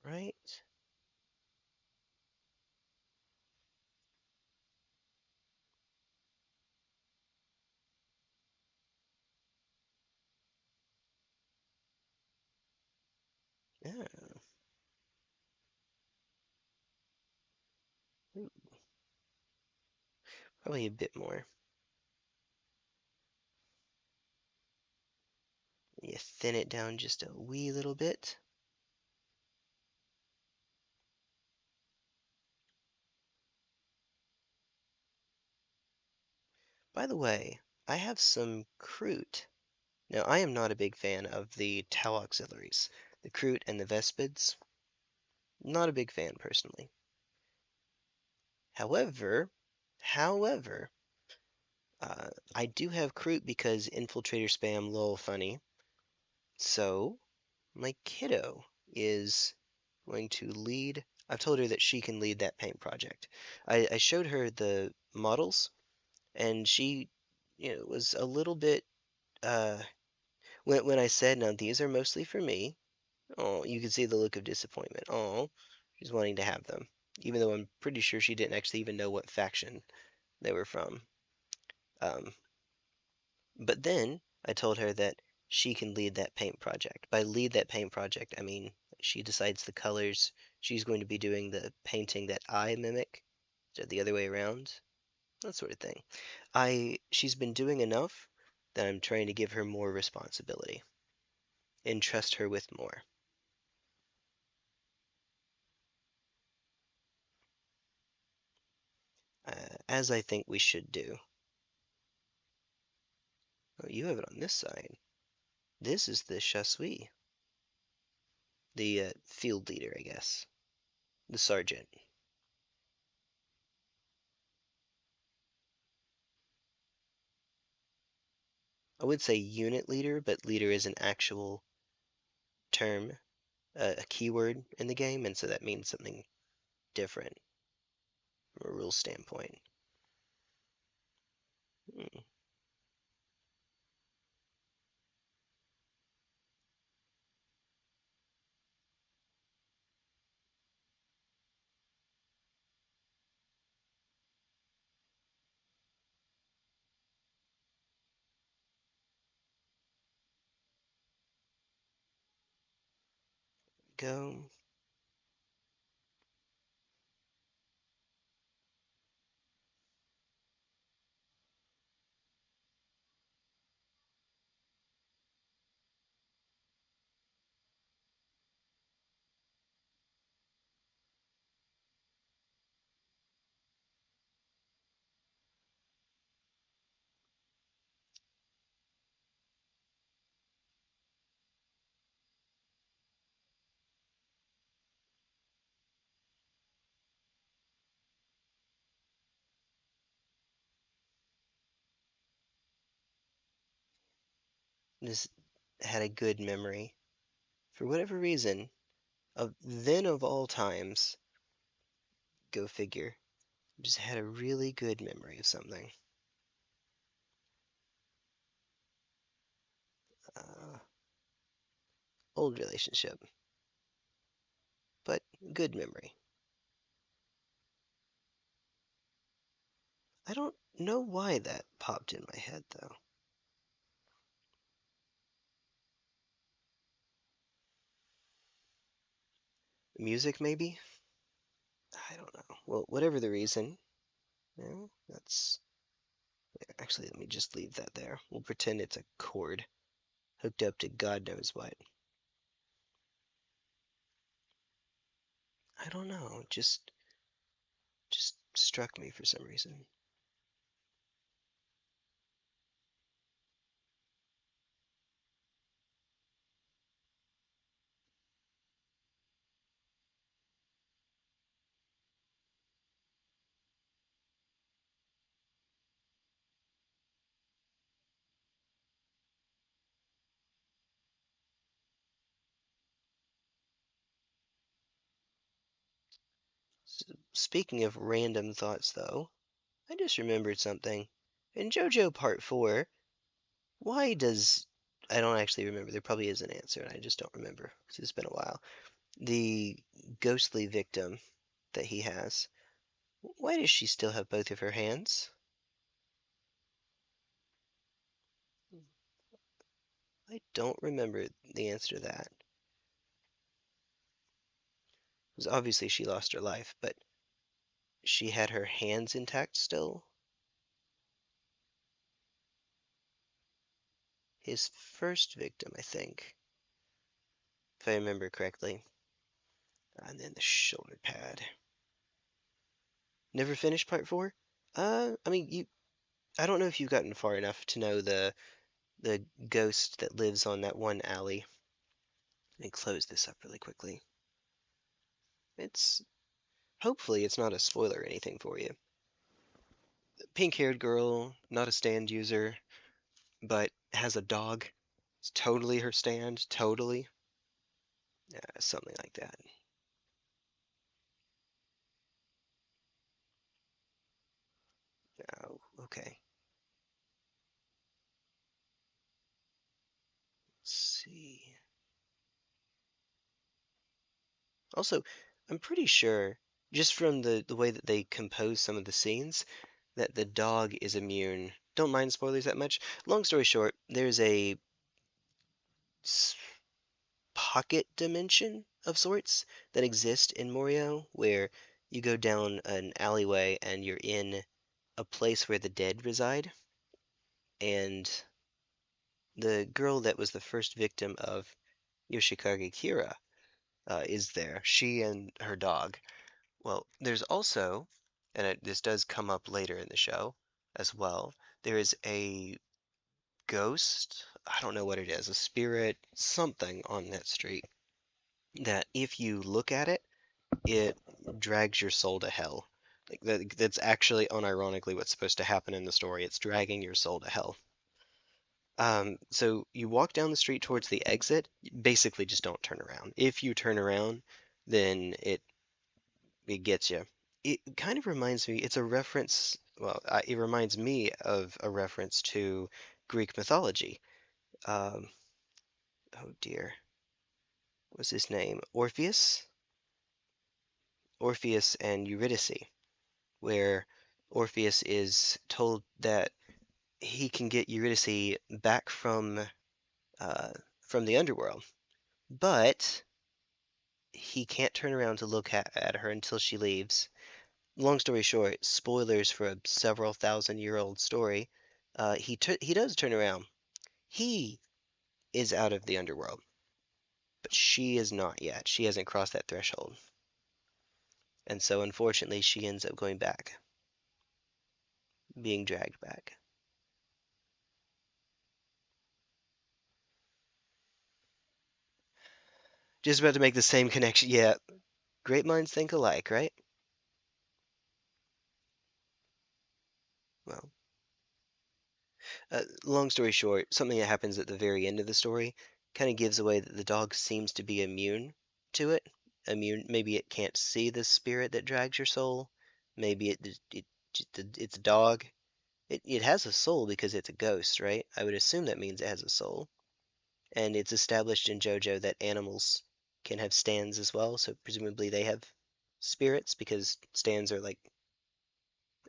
Right? Yeah. Ooh, probably a bit more. You thin it down just a wee little bit. By the way, I have some Kroot. Now, I am not a big fan of the Tau auxiliaries. The Kroot and the Vespids, not a big fan personally. However, however, I do have Kroot because Infiltrator spam lol funny. So, my kiddo is going to lead. I've told her that she can lead that paint project. I showed her the models, and she, was a little bit when I said, "Now these are mostly for me." Oh, you could see the look of disappointment. Oh, she's wanting to have them, even though I'm pretty sure she didn't actually even know what faction they were from. Um, but then I told her that she can lead that paint project. By lead that paint project, I mean she decides the colors. She's going to be doing the painting that I mimic, so the other way around, that sort of thing. She's been doing enough that I'm trying to give her more responsibility, entrust her with more, as I think we should do. Oh, you have it on this side. This is the chasseur, the field leader, I guess, the sergeant. I would say unit leader, but leader is an actual term, a keyword in the game, and so that means something different from a rule standpoint. Hmm, go, just had a good memory. For whatever reason, of all times, go figure, just had a really good memory of something. Uh, Old relationship, but good memory. I don't know why that popped in my head though. Music, maybe? I don't know. Well, whatever the reason, No, that's... Actually, let me just leave that there. We'll pretend it's a cord hooked up to God knows what. I don't know. Just struck me for some reason. Speaking of random thoughts, though, I just remembered something. In JoJo Part 4, why does... I don't actually remember. There probably is an answer, and I just don't remember because it's been a while. The ghostly victim that he has, why does she still have both of her hands? I don't remember the answer to that. Because obviously she lost her life, but she had her hands intact still. His first victim, I think, if I remember correctly. And then the shoulder pad. Never finished part 4? I mean, I don't know if you've gotten far enough to know the ghost that lives on that one alley. Let me close this up really quickly. It's hopefully it's not a spoiler or anything for you. Pink-haired girl, not a stand user, but has a dog. It's totally her stand, totally. Yeah, something like that. Oh, okay. Let's see. Also, I'm pretty sure, just from the way that they compose some of the scenes, that the dog is immune. Don't mind spoilers that much. Long story short, there's a pocket dimension of sorts that exist in Morio where you go down an alleyway and you're in a place where the dead reside. And the girl that was the first victim of Yoshikage Kira is there. She and her dog. Well, there's also, and this does come up later in the show as well, there is a ghost, I don't know what it is, a spirit, something on that street, that if you look at it, it drags your soul to hell. Like that's actually unironically what's supposed to happen in the story. It's dragging your soul to hell. So you walk down the street towards the exit, basically just don't turn around. If you turn around, then it gets you. It kind of reminds me, it's a reference, well, it reminds me of a reference to Greek mythology. Um, oh dear, what's his name? Orpheus? Orpheus and Eurydice, where Orpheus is told that he can get Eurydice back uh, from the underworld, but he can't turn around to look at her until she leaves. Long story short, spoilers for a several thousand-year-old story. He does turn around. He is out of the underworld, but she is not yet. She hasn't crossed that threshold, and so unfortunately, she ends up going back, being dragged back. Just about to make the same connection. Yeah, great minds think alike, right? Well, long story short, something that happens at the very end of the story kind of gives away that the dog seems to be immune to it. Immune, maybe it can't see the spirit that drags your soul. Maybe it's a dog. It has a soul because it's a ghost, right? I would assume that means it has a soul. And it's established in JoJo that animals can have stands as well, so presumably they have spirits because stands are like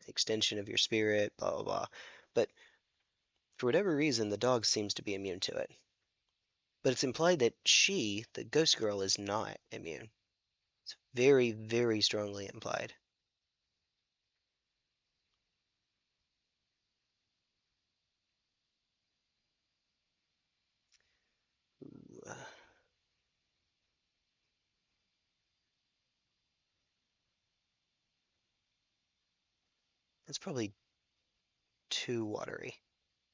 extension of your spirit, blah blah blah. But for whatever reason, the dog seems to be immune to it. But it's implied that she, the ghost girl, is not immune. It's very, very strongly implied. It's probably too watery.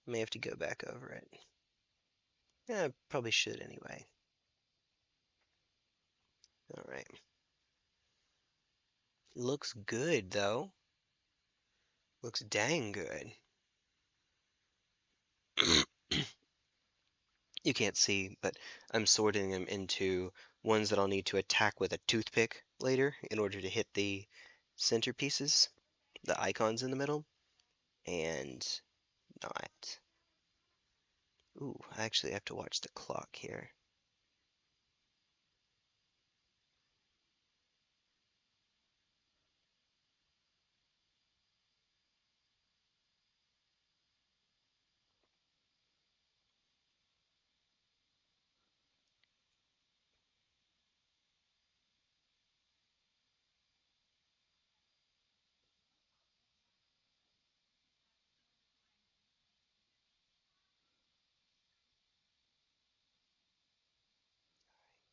May have to go back over it. Yeah, probably should anyway. All right. Looks good though. Looks dang good. You can't see, but I'm sorting them into ones that I'll need to attack with a toothpick later in order to hit the centerpieces, the icons in the middle, and not. Ooh, I actually have to watch the clock here.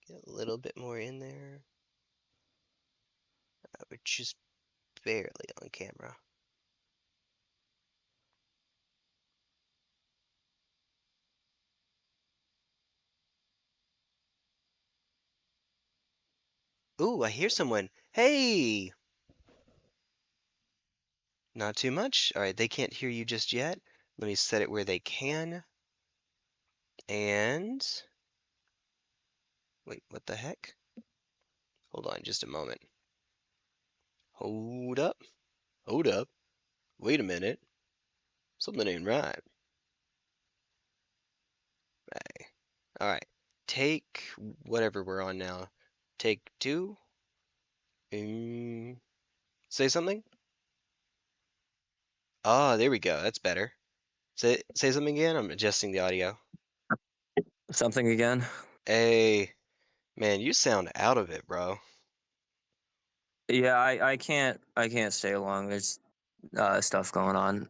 Get a little bit more in there. We're just barely on camera. Ooh, I hear someone. Hey! Not too much. All right, they can't hear you just yet. Let me set it where they can. And wait, what the heck? Hold on just a moment. Hold up. Hold up. Wait a minute. Something ain't right. Hey. All right. Take whatever we're on now. Take two. Say something. Ah, there we go. That's better. Say something again. I'm adjusting the audio. Something again? Hey, man, you sound out of it, bro. Yeah, I can't stay long. There's stuff going on.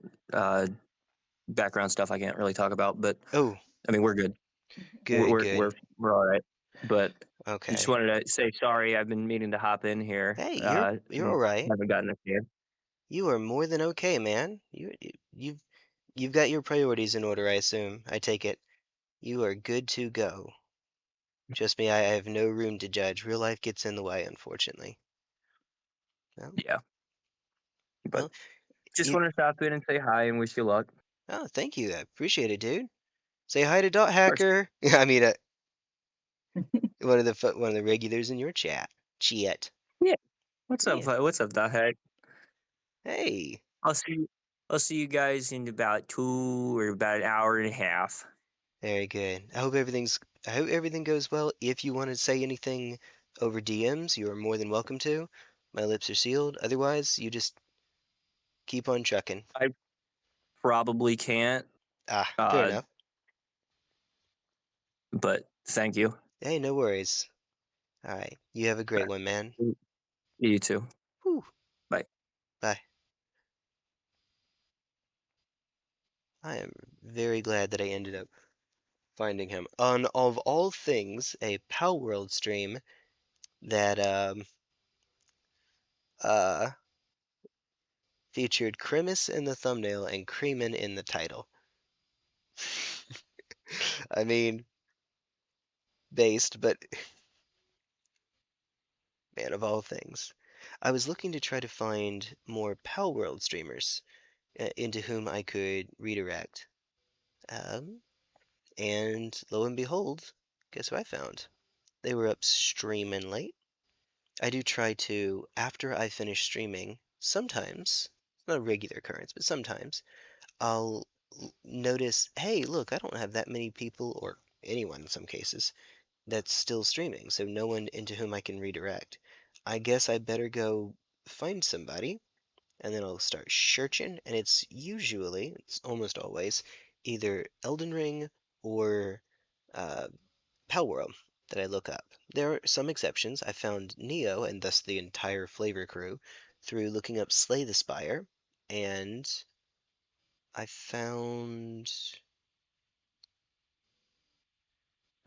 Background stuff I can't really talk about, but Oh, I mean we're good. We're good, we're good. we're, we're all right. But I just Okay. wanted to say sorry. I've been meaning to hop in here. Hey, you're all And right. haven't gotten a chance. You are more than okay, man. You've got your priorities in order, I assume. I take it. You are good to go. Trust me, I have no room to judge. Real life gets in the way, unfortunately. Well, Yeah, but well, just you. wanted to stop in and say hi and wish you luck. Oh, thank you. I appreciate it, dude. Say hi to Dot Of course. Hacker. I mean, one of the regulars in your chat. Chat. Yeah. What's up? Yeah. What's up, the heck? Hey. I'll see. I'll see you guys in about 1.5 hours. Very good. I hope everything goes well. If you want to say anything over DMs, you are more than welcome to. My lips are sealed. Otherwise, you just keep on trucking. I probably can't. Ah, fair Uh, enough. but thank you. Hey, no worries. All right. You have a great one, man. You too. Whew. Bye. Bye. I am very glad that I ended up finding him on, of all things, a Pal World stream that uh featured Crimis in the thumbnail and Creeman in the title. I mean, based, but man, of all things. I was looking to try to find more Pal World streamers into whom I could redirect. Um, and lo and behold, guess who I found? They were up streaming late. I do try to, after I finish streaming, sometimes, not a regular occurrence, but sometimes, I'll notice, hey, look, I don't have that many people, or anyone in some cases, that's still streaming, so no one into whom I can redirect. I guess I better go find somebody, and then I'll start searching, and it's almost always, either Elden Ring or uh, Palworld that I look up. There are some exceptions. I found Neo, and thus the entire flavor crew, through looking up Slay the Spire, and I found.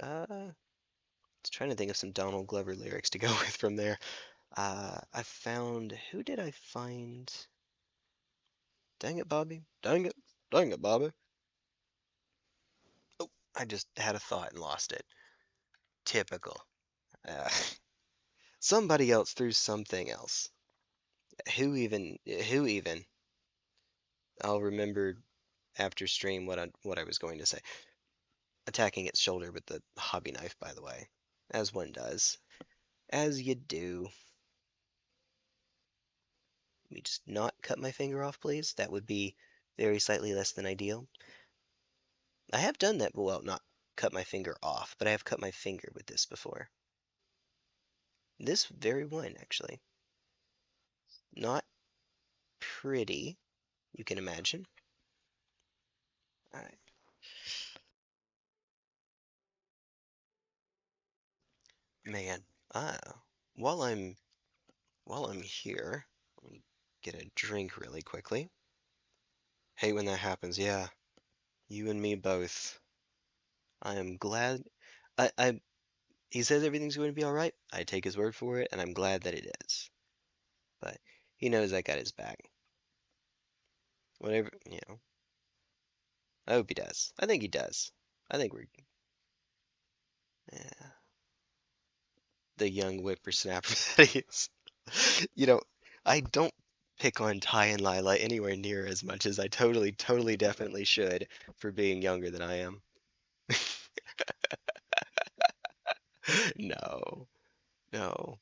I was trying to think of some Donald Glover lyrics to go with from there. I found. Who did I find? Dang it, Bobby. Dang it. Dang it, Bobby. Oh, I just had a thought and lost it. Typical. Uh, somebody else threw something else. Who even? Who even? I'll remember after stream what I was going to say. Attacking its shoulder with the hobby knife, by the way, as one does, as you do. Let me just not cut my finger off, please. That would be very slightly less than ideal. I have done that, well, not cut my finger off, but I have cut my finger with this before. This very one, actually. Not pretty, you can imagine. Alright. Man, while I'm while I'm here, let me get a drink really quickly. Hate when that happens, yeah. You and me both. I am glad I he says everything's going to be alright. I take his word for it, and I'm glad that it is. But he knows I got his back. Whatever, I hope he does. I think he does. I think we're yeah, the young whippersnapper that he is. You know, I don't pick on Ty and Lila anywhere near as much as I totally, totally, definitely should for being younger than I am. No, no.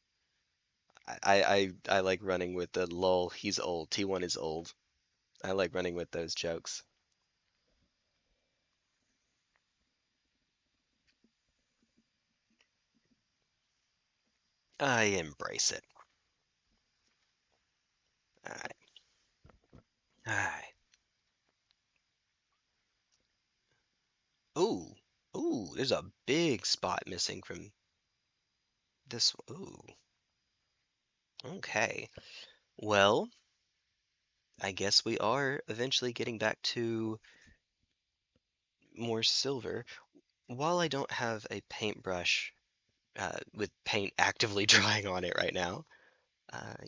I like running with the lol, he's old. T1 is old. I like running with those jokes. I embrace it. Alright. Alright. Ooh. Ooh, there's a big spot missing from this. Ooh. Okay. Well, I guess we are eventually getting back to more silver. While I don't have a paintbrush with paint actively drying on it right now,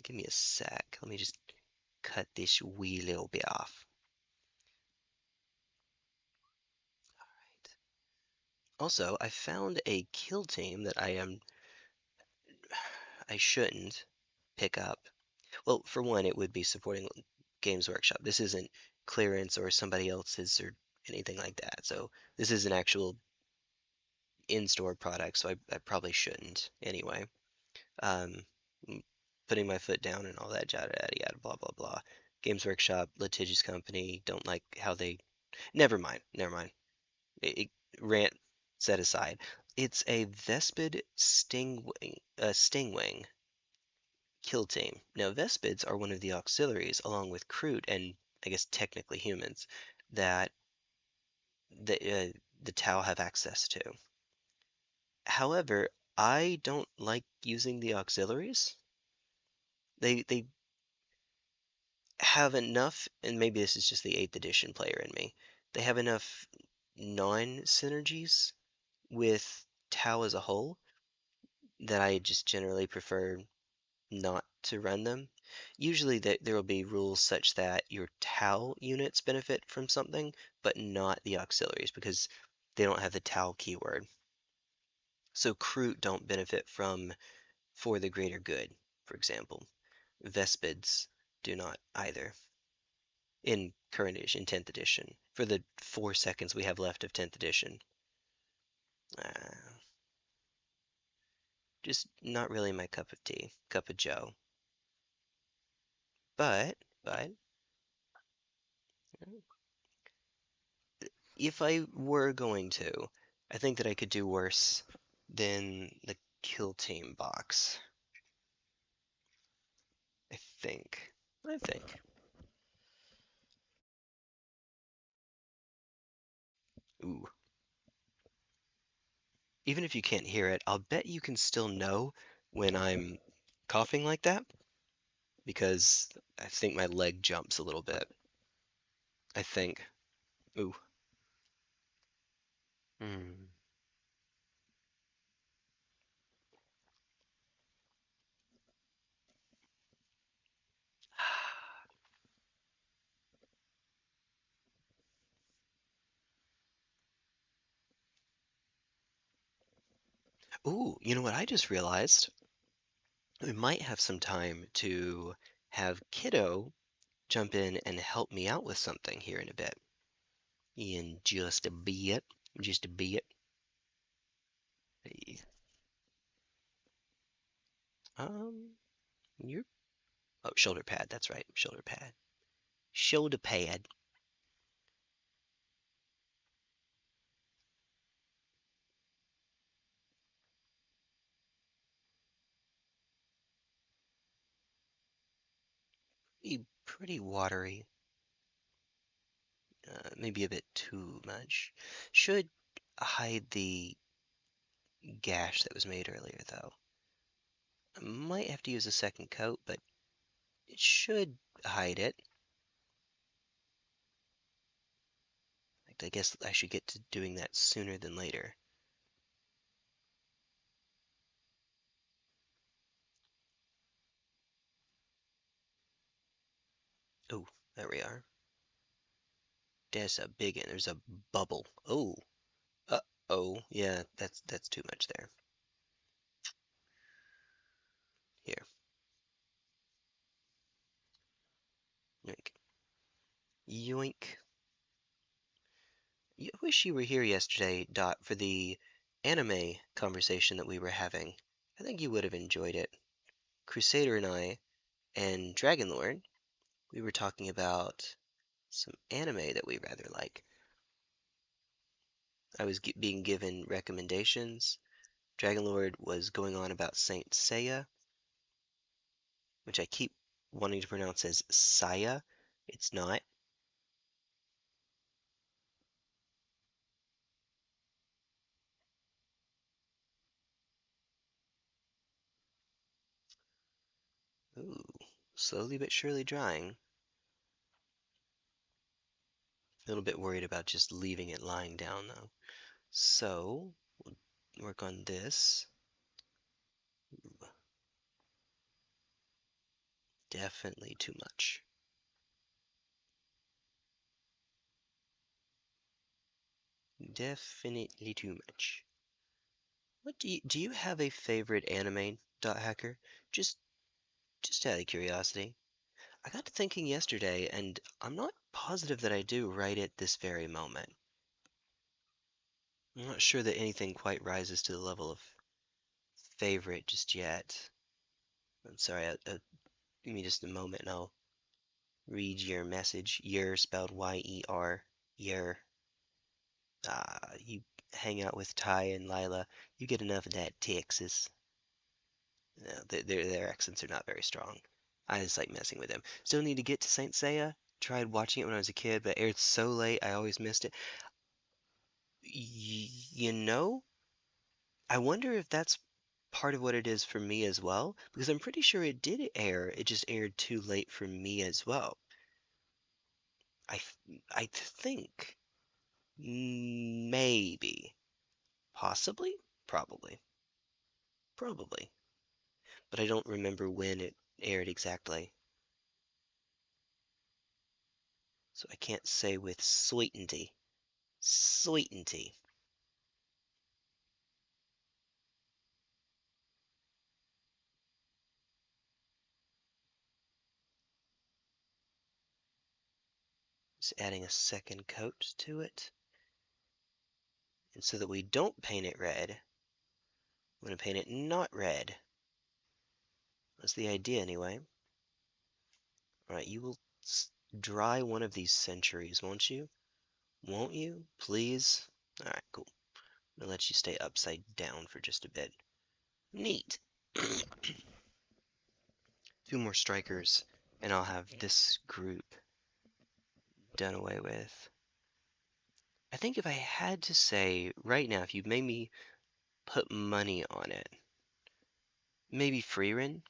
give me a sec. Let me just cut this wee little bit off. Right. Also, I found a kill team that I shouldn't pick up. Well, for one, it would be supporting Games Workshop. This isn't clearance or somebody else's or anything like that. So this is an actual in-store product, so I probably shouldn't anyway. Um, putting my foot down and all that yada yada yada blah blah blah. Games Workshop, litigious company, don't like how they. Never mind, never mind. Rant set aside. It's a Vespid Stingwing kill team. Now, Vespids are one of the auxiliaries, along with Kroot and I guess technically humans, that the T'au have access to. However, I don't like using the auxiliaries. They have enough, and maybe this is just the 8th edition player in me. They have enough non-synergies with T'au as a whole that I just generally prefer not to run them. Usually there will be rules such that your T'au units benefit from something, but not the auxiliaries because they don't have the T'au keyword. So Kroot don't benefit from for the greater good, for example. Vespids do not either. In current edition, 10th edition, for the 4 seconds we have left of 10th edition. Uh, just not really my cup of tea, cup of joe. But, if I were going to, I think that I could do worse than the kill team box. I think. I think. Ooh. Even if you can't hear it, I'll bet you can still know when I'm coughing like that because I think my leg jumps a little bit. I think. Ooh. Hmm. Ooh, you know what I just realized? We might have some time to have Kiddo jump in and help me out with something here in a bit. In just a bit. Just a bit. Eh, Um, you're... Oh, shoulder pad. That's right. Shoulder pad. Shoulder pad. Pretty watery. Maybe a bit too much. Should hide the gash that was made earlier, though. I might have to use a second coat, but it should hide it. I guess I should get to doing that sooner than later. Oh, there we are. There's a big one. There's a bubble. Oh, uh-oh. Yeah, that's too much there. Here, yoink. Yoink. I wish you were here yesterday, Dot, for the anime conversation that we were having. I think you would have enjoyed it. Crusader and I and Dragonlord, we were talking about some anime that we rather like. I was being given recommendations. Dragonlord was going on about Saint Seiya, which I keep wanting to pronounce as Saya. It's not. Ooh, slowly but surely drying. A little bit worried about just leaving it lying down though. So, we'll work on this. Ooh, definitely too much. Definitely too much. What do you have a favorite anime, Dot Hacker? Just just out of curiosity. I got to thinking yesterday, and I'm not positive that I do right at this very moment. I'm not sure that anything quite rises to the level of favorite just yet. I'm sorry, give me just a moment and I'll read your message. Yer spelled Y-E-R. Yer. You hang out with Ty and Lila. You get enough of that Texas. No, their accents are not very strong. I just like messing with them. Still need to get to Saint Seiya. Tried watching it when I was a kid, but it aired so late I always missed it. You know, I wonder if that's part of what it is for me as well, because I'm pretty sure it did air. It just aired too late for me as well. I think maybe, possibly, probably, probably, but I don't remember when it aired exactly, so I can't say with certainty. Certainty. Just adding a second coat to it, and so that we don't paint it red, I'm going to paint it not red. That's the idea anyway. Alright, you will dry one of these centuries, won't you? Won't you? Please? Alright, cool. I'm gonna let you stay upside down for just a bit. Neat. Two more strikers, and I'll have this group done away with. I think if I had to say right now, if you made me put money on it, maybe Freerin?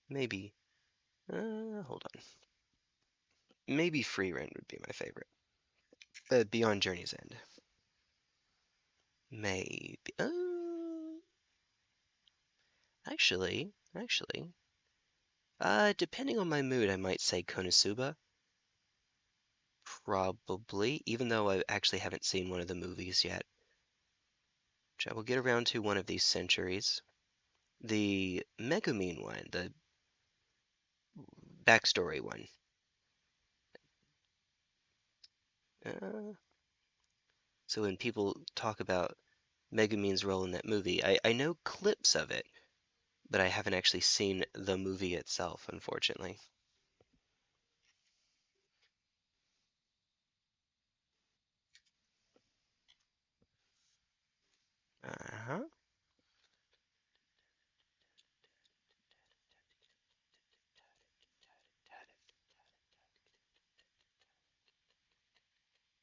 Maybe. Hold on. Maybe Freerin would be my favorite. Beyond Journey's End. Maybe. Actually, depending on my mood, I might say Konosuba. Probably, even though I actually haven't seen one of the movies yet. I will get around to one of these centuries. The Megumin one, the backstory one. Uh, so when people talk about Megumin's role in that movie, I know clips of it, but I haven't actually seen the movie itself, unfortunately. Uh-huh.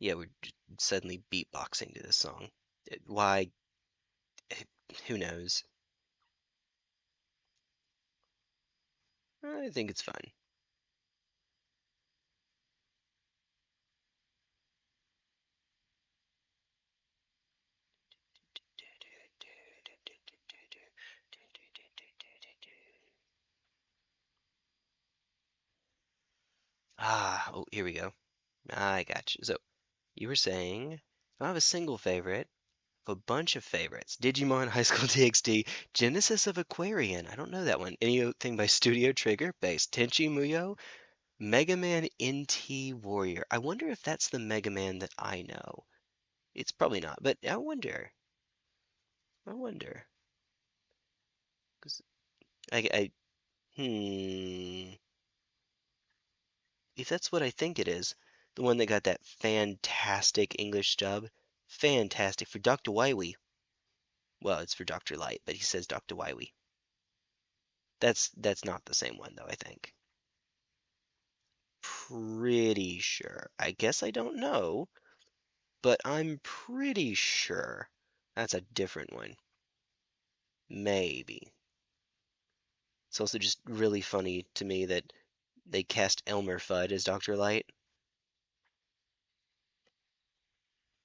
Yeah, we're suddenly beatboxing to this song. Why? eh, Who knows? I think it's fun. Oh, here we go. I got you. So, you were saying, if I have a single favorite, a bunch of favorites. Digimon, High School DxD, Genesis of Aquarian. I don't know that one. Anything by Studio Trigger, based Tenchi Muyo, Mega Man NT Warrior. I wonder if that's the Mega Man that I know. It's probably not, but I wonder. I wonder. 'Cause hmm. If that's what I think it is, the one that got that fantastic English dub, fantastic for Dr. Wily. Well, it's for Dr. Light, but he says Dr. Wily. That's not the same one though, I think. Pretty sure. I guess I don't know, but I'm pretty sure that's a different one. Maybe. It's also just really funny to me that they cast Elmer Fudd as Dr. Light.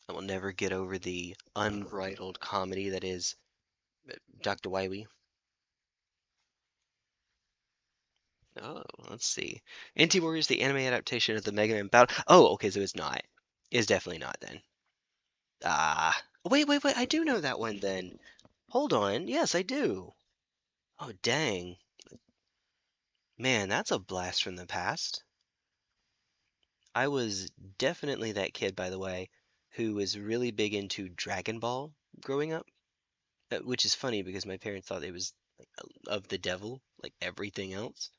I will never get over the unbridled comedy that is Dr. Wily. Oh, let's see. Anti-Warrior is the anime adaptation of the Mega Man Battle. Oh, okay, so it's not. It's definitely not then. Ah, wait. I do know that one then. Hold on. Yes, I do. Oh, dang. Man, that's a blast from the past. I was definitely that kid, by the way, who was really big into Dragon Ball growing up, which is funny because my parents thought it was like, of the devil, like everything else.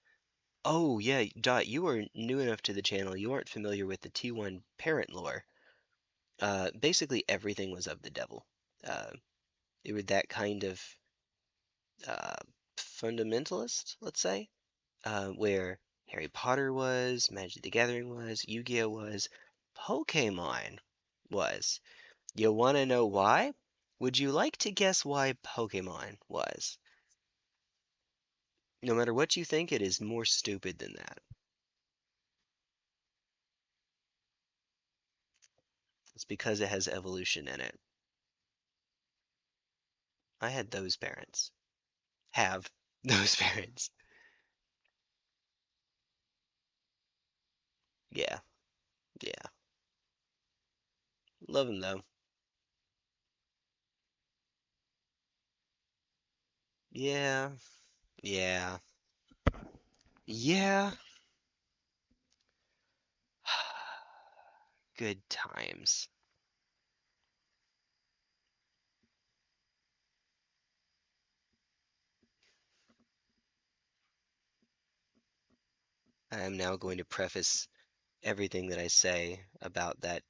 Oh, yeah, Dot, you are new enough to the channel. You aren't familiar with the T1 parent lore. Basically, everything was of the devil. Uh, it was that kind of uh, fundamentalist, let's say, where Harry Potter was, Magic the Gathering was, Yu-Gi-Oh was, Pokemon was. You want to know why? Would you like to guess why Pokemon was? No matter what you think, it is more stupid than that. It's because it has evolution in it. I had those parents. Have those parents. Yeah, yeah. Love them though. Yeah, yeah, yeah. Good times. I am now going to preface everything that I say about that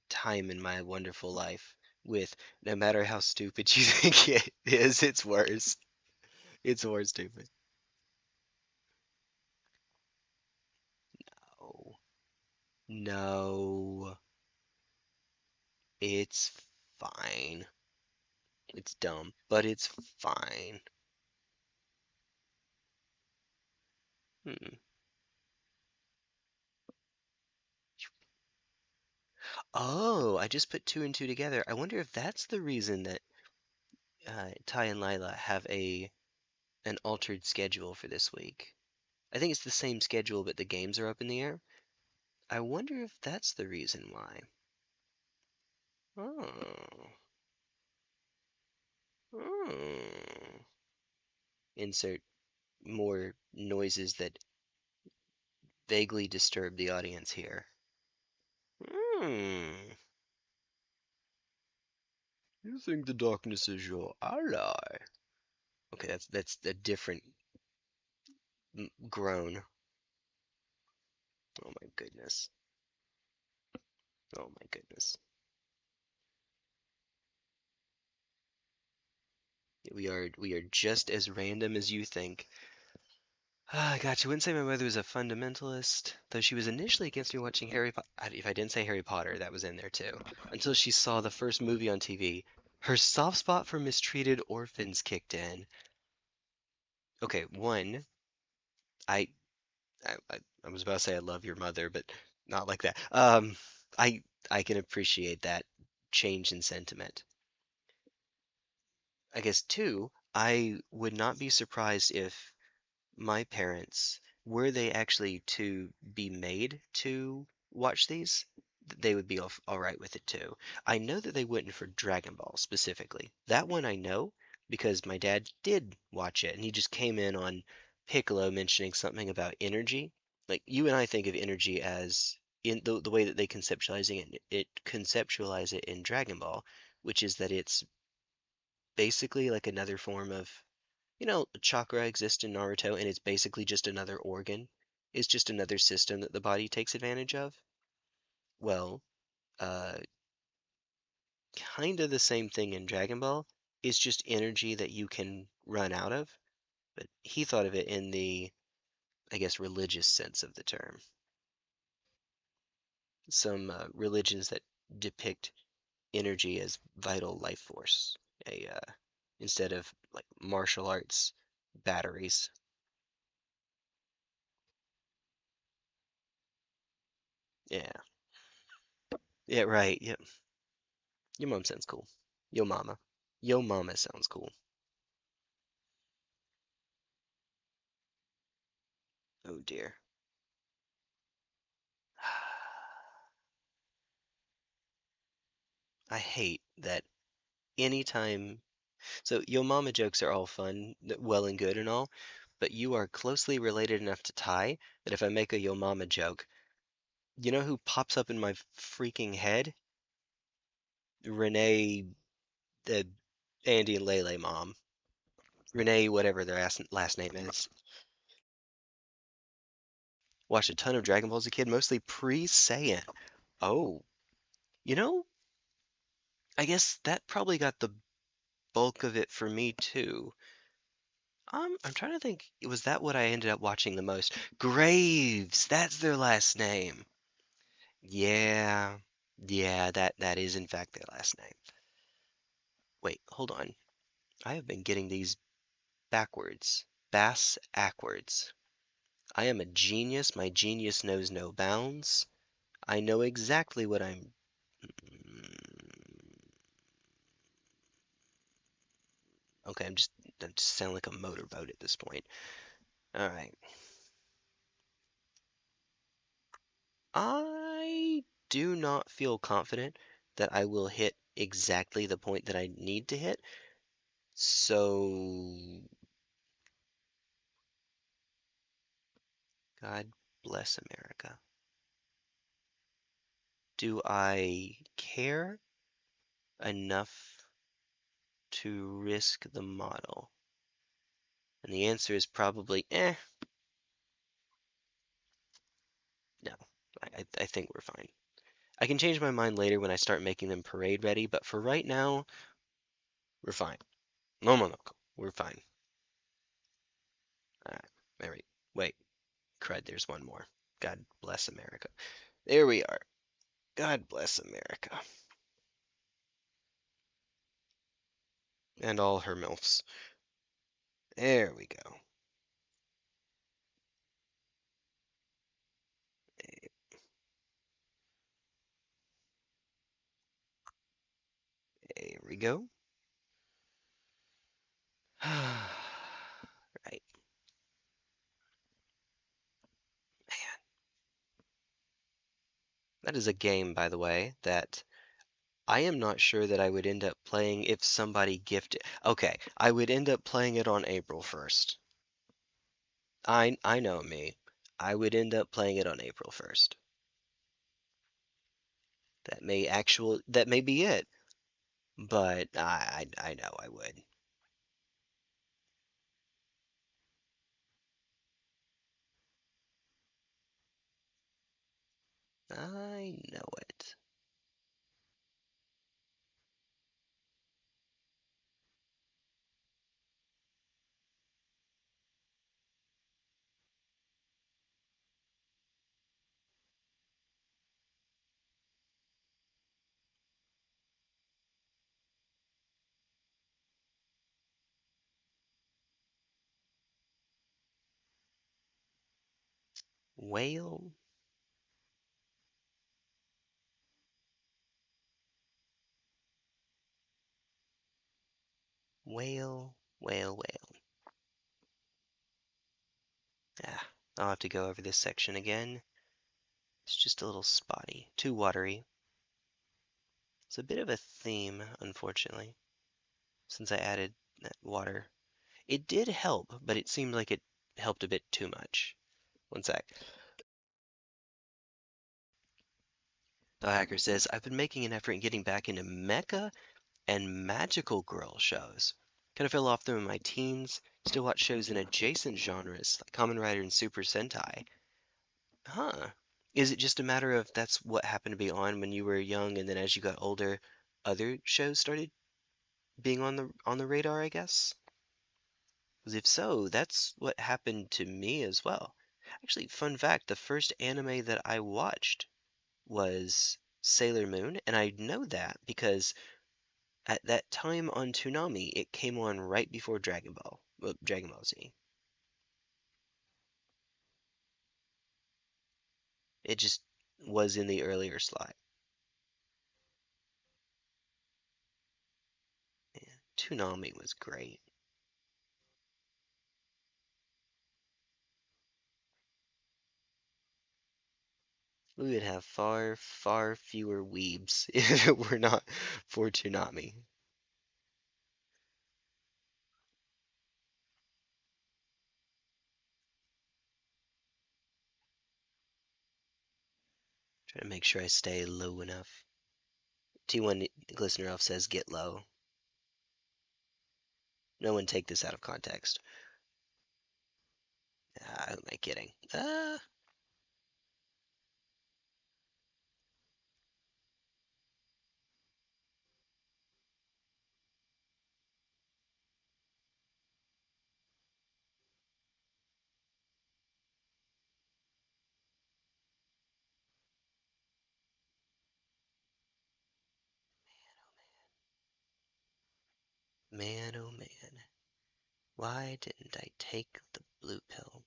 time in my wonderful life with no matter how stupid you think it is, it's worse. It's more stupid. Oh, no, it's fine. It's dumb, but it's fine. Hmm. Oh, I just put two and two together. I wonder if that's the reason that Ty and Lila have a an altered schedule for this week. I think it's the same schedule, but the games are up in the air. I wonder if that's the reason why. Oh, Hmm. Insert more noises that vaguely disturb the audience here. Hmm. You think the darkness is your ally? Okay, that's a different groan. Oh my goodness. Oh my goodness. We are just as random as you think. Ah, I got you. Wouldn't say my mother was a fundamentalist, though she was initially against me watching Harry Potter. If I didn't say Harry Potter, that was in there too. Until she saw the first movie on TV. Her soft spot for mistreated orphans kicked in. Okay, one, I I was about to say I love your mother, but not like that. I I can appreciate that change in sentiment. I guess two, I would not be surprised if my parents, were they actually to be made to watch these, they would be all right with it too. I know that they wouldn't for Dragon Ball specifically. That one I know because my dad did watch it and he just came in on Piccolo mentioning something about energy. Like you and I think of energy as in the way that they conceptualize it in Dragon Ball, which is that it's basically like another form of chakra exists in Naruto, and it's basically just another organ. It's just another system that the body takes advantage of. Well, uh, kind of the same thing in Dragon Ball. It's just energy that you can run out of. But he thought of it in the, I guess, religious sense of the term. Some religions that depict energy as vital life force, instead of like martial arts batteries. Yeah, yeah, right. Yeah, your mom sounds cool. Yo mama. Yo mama sounds cool. Oh dear. I hate that anytime. So, yo mama jokes are all fun, well and good and all, but you are closely related enough to Ty that if I make a yo mama joke, you know who pops up in my freaking head? Renee, the Andy and Lele mom. Renee, whatever their last name is. Watched a ton of Dragon Ball as a kid, mostly pre-Saiyan. Oh, you know, I guess that probably got the bulk of it for me too. I'm trying to think. Was that what I ended up watching the most? Graves. That's their last name. Yeah. Yeah, that is in fact their last name. Wait, hold on. I have been getting these backwards. Bass ackwards. I am a genius. My genius knows no bounds. I know exactly what I'm. Okay, I just sound like a motorboat at this point. All right. I do not feel confident that I will hit exactly the point that I need to hit. So, God bless America. Do I care enough to risk the model? And the answer is probably no. I think we're fine. I can change my mind later when I start making them parade ready, but for right now, we're fine. No, no, no, we're fine. All right, all right. Wait, crud, there's one more. God bless America. There we are. God bless America. And all her MILFs. There we go. There we go. Right. Man, that is a game, by the way, that I am not sure that I would end up playing if somebody gifted. Okay, I would end up playing it on April 1st. I know me. I would end up playing it on April 1st. That may be it, but I know I would. I know it. Whale, whale. Ah, I'll have to go over this section again. It's just a little spotty, too watery. It's a bit of a theme, unfortunately, since I added that water. It did help, but it seemed like it helped a bit too much. One sec. The hacker says, I've been making an effort in getting back into mecha and magical girl shows. Kind of fell off them in my teens, still watch shows in adjacent genres like Kamen Rider and Super Sentai. Huh. Is it just a matter of that's what happened to be on when you were young and then as you got older, other shows started being on the radar, I guess? 'Cause if so, that's what happened to me as well. Actually, fun fact, the first anime that I watched was Sailor Moon, and I know that because at that time on Toonami, it came on right before Dragon Ball, well, Dragon Ball Z. It just was in the earlier slot. Yeah, Toonami was great. We would have far fewer weebs if it were not for Toonami. Try to make sure I stay low enough. T1 Glistener Elf says get low. No one take this out of context. Ah, who am I kidding? Man, oh man. Why didn't I take the blue pill?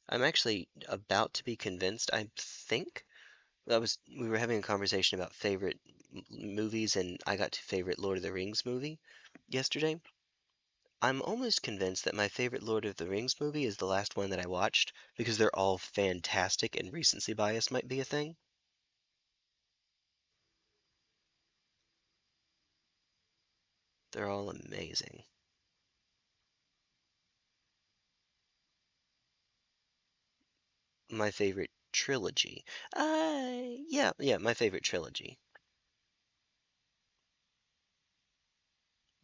I'm actually about to be convinced. I think we were having a conversation about favorite movies, and I got to favorite Lord of the Rings movie yesterday. I'm almost convinced that my favorite Lord of the Rings movie is the last one that I watched because they're all fantastic and recency bias might be a thing. They're all amazing. My favorite trilogy. Yeah, my favorite trilogy.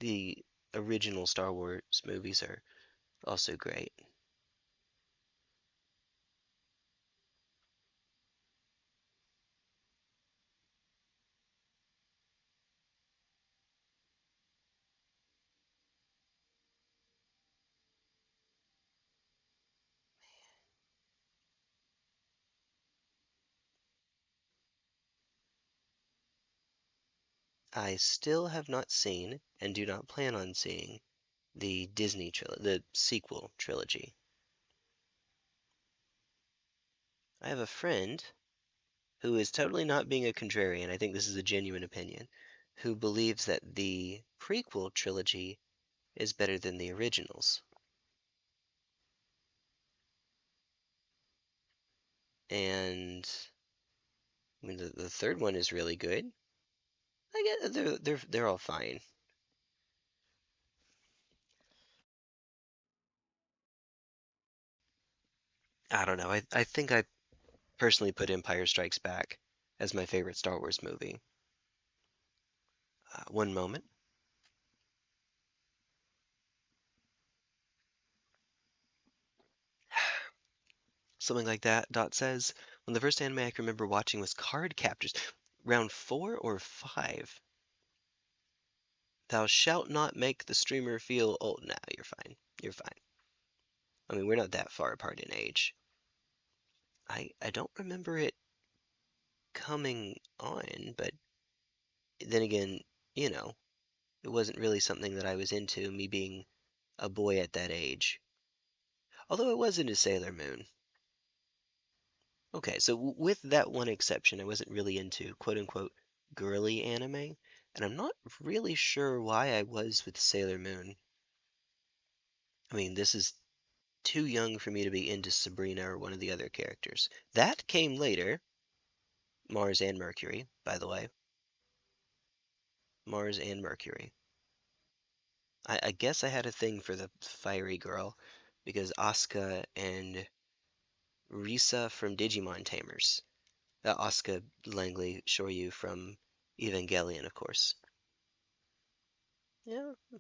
The original Star Wars movies are also great. I still have not seen, and do not plan on seeing, the sequel trilogy. I have a friend who is totally not being a contrarian, I think this is a genuine opinion, who believes that the prequel trilogy is better than the originals. And I mean, the third one is really good. I get they're all fine. I don't know. I think I personally put Empire Strikes Back as my favorite Star Wars movie. One moment. Something like that, Dot says. When the first anime I can remember watching was Card Captors. Round 4 or 5. Thou shalt not make the streamer feel old. Nah, you're fine. You're fine. I mean, we're not that far apart in age. I don't remember it coming on, but then again, you know, it wasn't really something that I was into, me being a boy at that age. Although I was into Sailor Moon. Okay, so with that one exception, I wasn't really into quote unquote girly anime, and I'm not really sure why I was with Sailor Moon. I mean, this is too young for me to be into Sabrina or one of the other characters. That came later, Mars and Mercury, by the way. Mars and Mercury. I guess I had a thing for the fiery girl because Asuka and Risa from Digimon Tamers. Asuka Langley Shoryu from Evangelion, of course. Yeah, I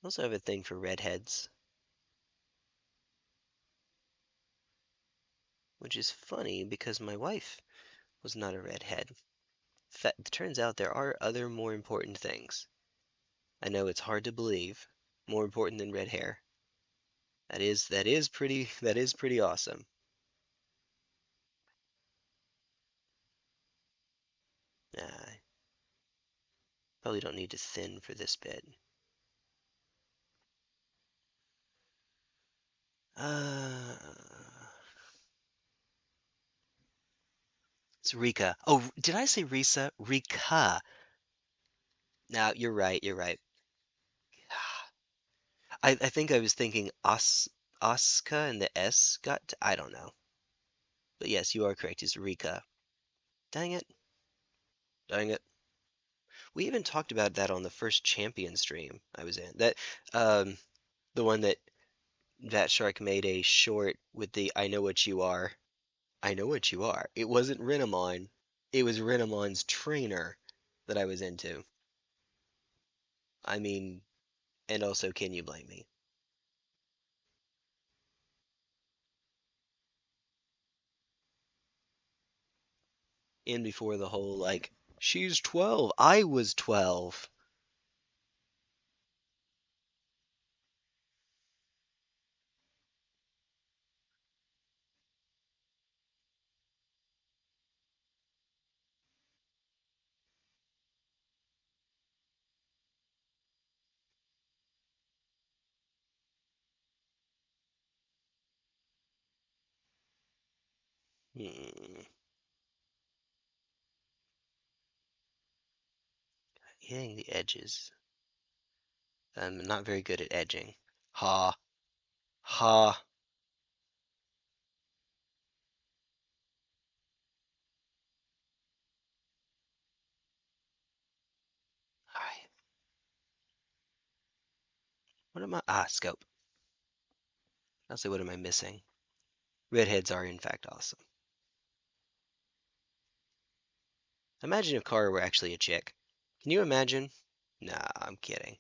also have a thing for redheads, which is funny because my wife was not a redhead. Turns out there are other more important things. I know it's hard to believe, more important than red hair. That is pretty awesome. I probably don't need to thin for this bit. Uh, it's Rika. Oh, did I say Risa? Rika. Now you're right. You're right. I think I was thinking Asuka and the S got. I don't know. But yes, you are correct. It's Rika. Dang it. Dang it. We even talked about that on the first champion stream I was in. Um, the one that Shark made a short with the I know what you are. I know what you are. It wasn't Renamon. It was Renamon's trainer that I was into. I mean, and also, can you blame me? In before the whole like, she's 12. I was 12. Hmm. Hitting the edges. I'm not very good at edging. Ha. Ha. Alright. What am I? Scope. I'll say, what am I missing? Redheads are, in fact, awesome. Imagine if Kara were actually a chick. Can you imagine? Nah, I'm kidding.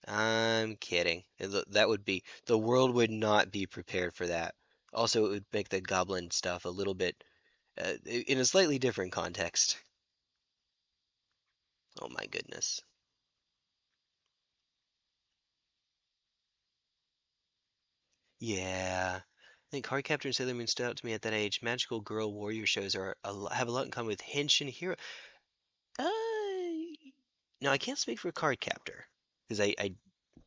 I'm kidding. That would be, the world would not be prepared for that. Also, it would make the goblin stuff a little bit, in a slightly different context. Oh my goodness. Yeah. I think Cardcaptor and Sailor Moon stood out to me at that age. Magical girl warrior shows have a lot in common with Henshin Hero. Uh, no, I can't speak for Cardcaptor because I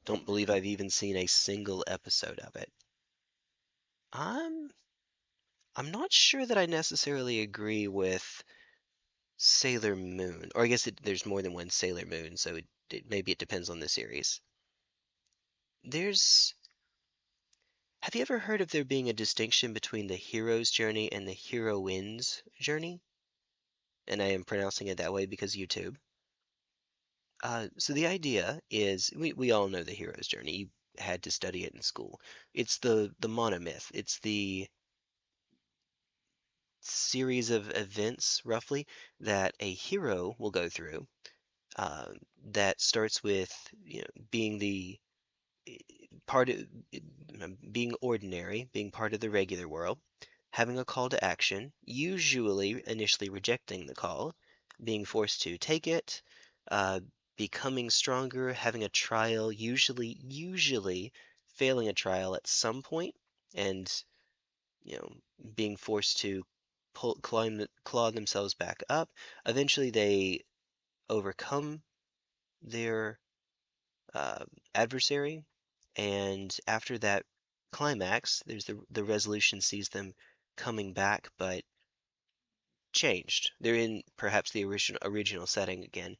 don't believe I've even seen a single episode of it. I'm I'm not sure that I necessarily agree with Sailor Moon, or I guess there's more than one Sailor Moon, so maybe it depends on the series. There's Have you ever heard of there being a distinction between the hero's journey and the heroine's journey? And I am pronouncing it that way because YouTube. So the idea is we all know the hero's journey. You had to study it in school. It's the monomyth. It's the series of events, roughly, that a hero will go through. Uh, that starts with being the part of being ordinary, being part of the regular world, having a call to action, usually initially rejecting the call, being forced to take it, uh, becoming stronger, having a trial, usually failing a trial at some point, and you know, being forced to claw themselves back up. Eventually, they overcome their uh, adversary, and after that climax, there's the resolution sees them coming back, but changed. They're in perhaps the original setting again,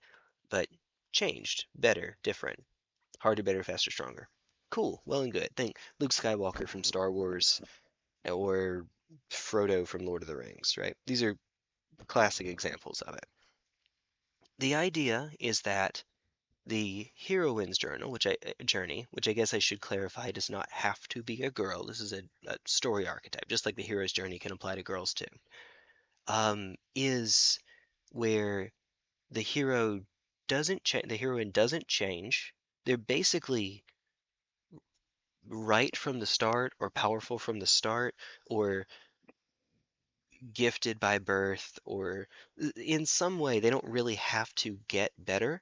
but changed, better, different, harder, better, faster, stronger. Cool, well and good. Think Luke Skywalker from Star Wars or Frodo from Lord of the Rings, right? These are classic examples of it. The idea is that the heroine's journey, which I guess I should clarify, does not have to be a girl. This is a story archetype, just like the hero's journey can apply to girls too. Is where the the heroine doesn't change. They're basically right from the start, or powerful from the start, or gifted by birth, or in some way they don't really have to get better,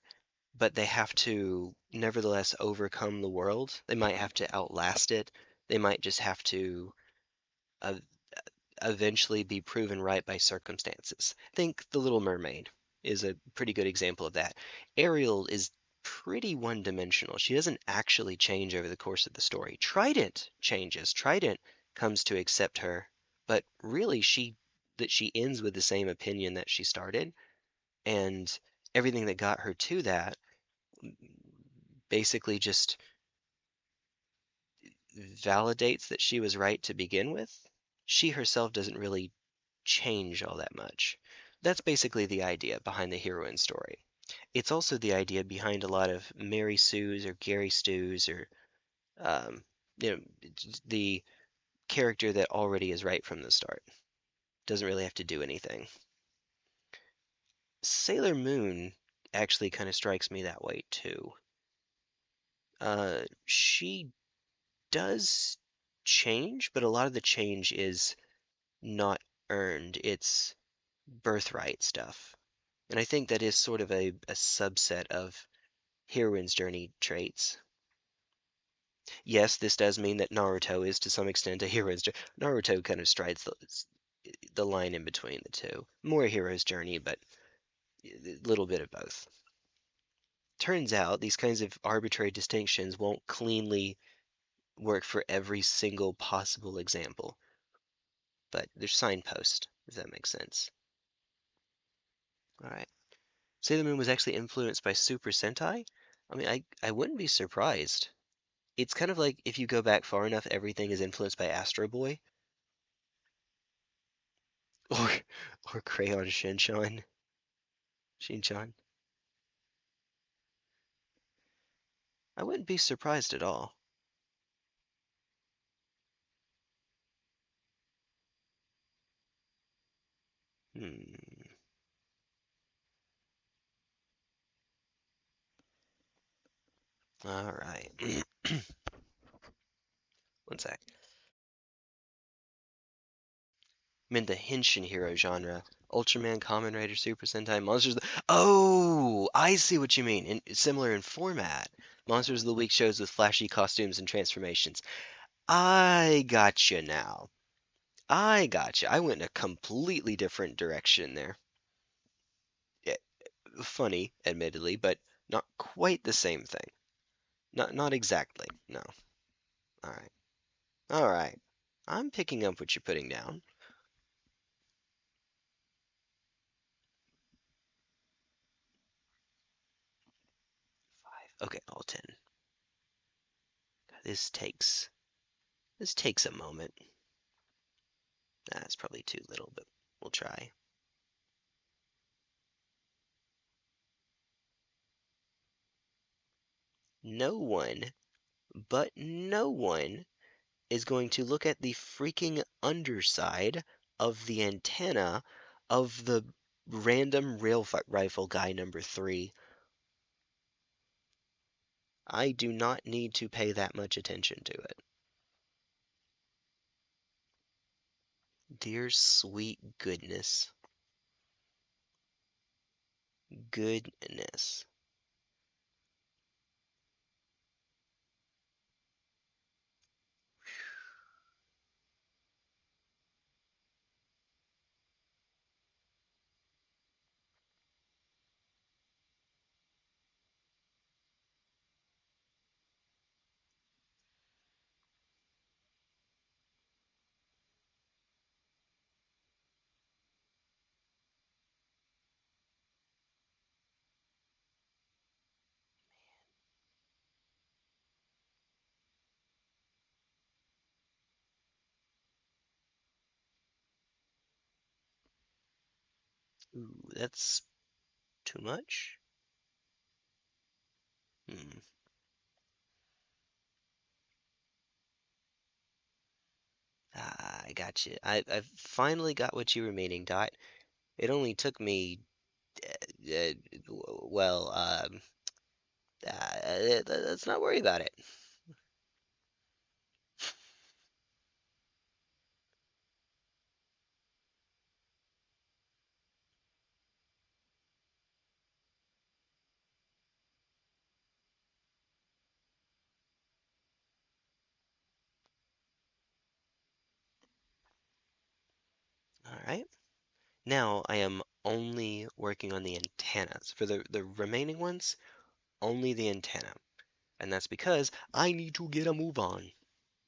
but they have to nevertheless overcome the world. They might have to outlast it. They might just have to uh, eventually be proven right by circumstances. Think The Little Mermaid is a pretty good example of that. Ariel is pretty one-dimensional. She doesn't actually change over the course of the story. Trident changes. Trident comes to accept her, but really she ends with the same opinion that she started, and everything that got her to that basically just validates that she was right to begin with. She herself doesn't really change all that much. That's basically the idea behind the heroine story. It's also the idea behind a lot of Mary Sue's or Gary Stu's or um, you know the character that already is right from the start. Doesn't really have to do anything. Sailor Moon actually kind of strikes me that way too. She does change, but a lot of the change is not earned. It's birthright stuff. And I think that is sort of a subset of heroine's journey traits. Yes, this does mean that Naruto is to some extent a hero's journey. Naruto kind of strides the line in between the two. More a hero's journey, but a little bit of both. Turns out these kinds of arbitrary distinctions won't cleanly work for every single possible example, but they're signposts, if that makes sense. All right. Sailor Moon was actually influenced by Super Sentai. I mean, I wouldn't be surprised. It's kind of like if you go back far enough, everything is influenced by Astro Boy or or Crayon Shinchan. Shinchan. I wouldn't be surprised at all. Hmm. All right. One sec. I'm in the Henshin hero genre. Ultraman, Kamen Rider, Super Sentai, Monsters. Oh, I see what you mean. Similar in format. Monsters of the Week shows with flashy costumes and transformations. I gotcha now. I gotcha. I went in a completely different direction there. Yeah, funny, admittedly, but not quite the same thing. Not exactly. No. All right. All right. I'm picking up what you're putting down. 5. Okay, all 10. This takes This takes a moment. That's probably too little, but we'll try. No one, but no one, is going to look at the freaking underside of the antenna of the random rifle guy number 3. I do not need to pay that much attention to it. Dear sweet goodness. Goodness. Ooh, that's too much? Hmm. Ah, I got you. I've finally got what you were meaning, Dot. It only took me, well, let's not worry about it. All right. Now I am only working on the antennas. For the remaining ones, only the antenna. And that's because I need to get a move on,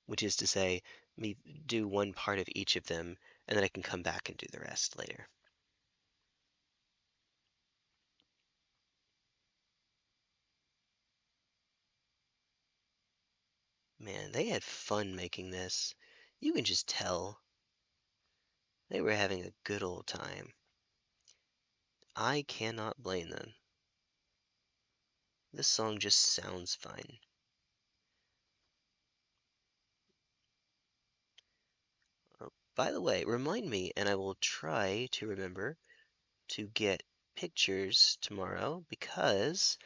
which is to say, me do one part of each of them, and then I can come back and do the rest later. Man, they had fun making this. You can just tell. They were having a good old time. I cannot blame them. This song just sounds fun. Oh, by the way, remind me, and I will try to remember to get pictures tomorrow because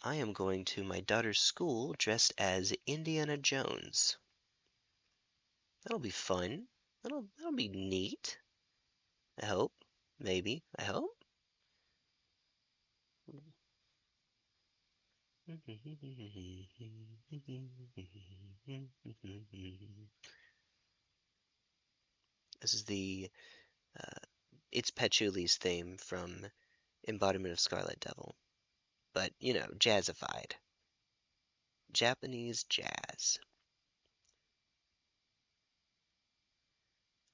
I am going to my daughter's school dressed as Indiana Jones. That'll be fun. That'll be neat. I hope. Maybe. I hope. This is the it's Patchouli's theme from Embodiment of Scarlet Devil, but you know, jazzified. Japanese jazz.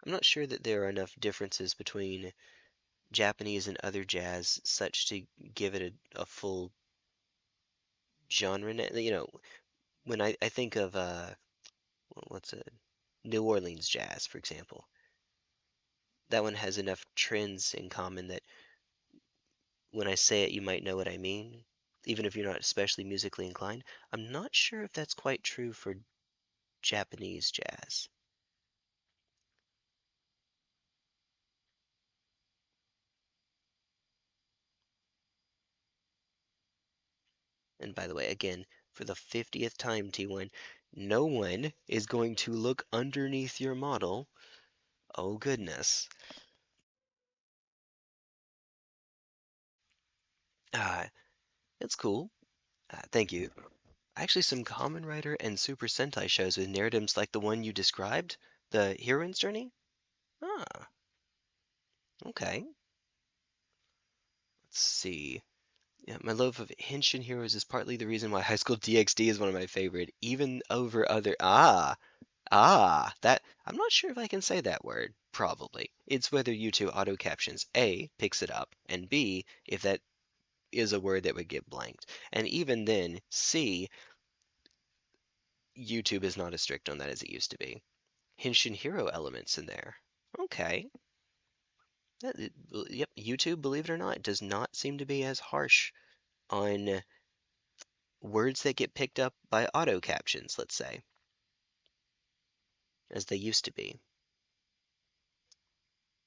I'm not sure that there are enough differences between Japanese and other jazz such to give it a full genre. You know, when I think of what's a New Orleans jazz, for example, that one has enough trends in common that when I say it, you might know what I mean, even if you're not especially musically inclined. I'm not sure if that's quite true for Japanese jazz. And by the way, again, for the 50th time, T1, no one is going to look underneath your model. Oh, goodness. Ah, it's cool. Thank you. Actually, some Kamen Rider and Super Sentai shows with narratives like the one you described, the heroine's journey. Ah, okay. Let's see. Yeah, my love of Henshin heroes is partly the reason why High School DxD is one of my favorite, even over other. That I'm not sure if I can say that word. Probably. It's whether YouTube auto captions A picks it up, and B if that is a word that would get blanked. And even then, C, YouTube is not as strict on that as it used to be. Henshin hero elements in there. Okay. Yep, YouTube, believe it or not, does not seem to be as harsh on words that get picked up by auto captions, let's say, as they used to be.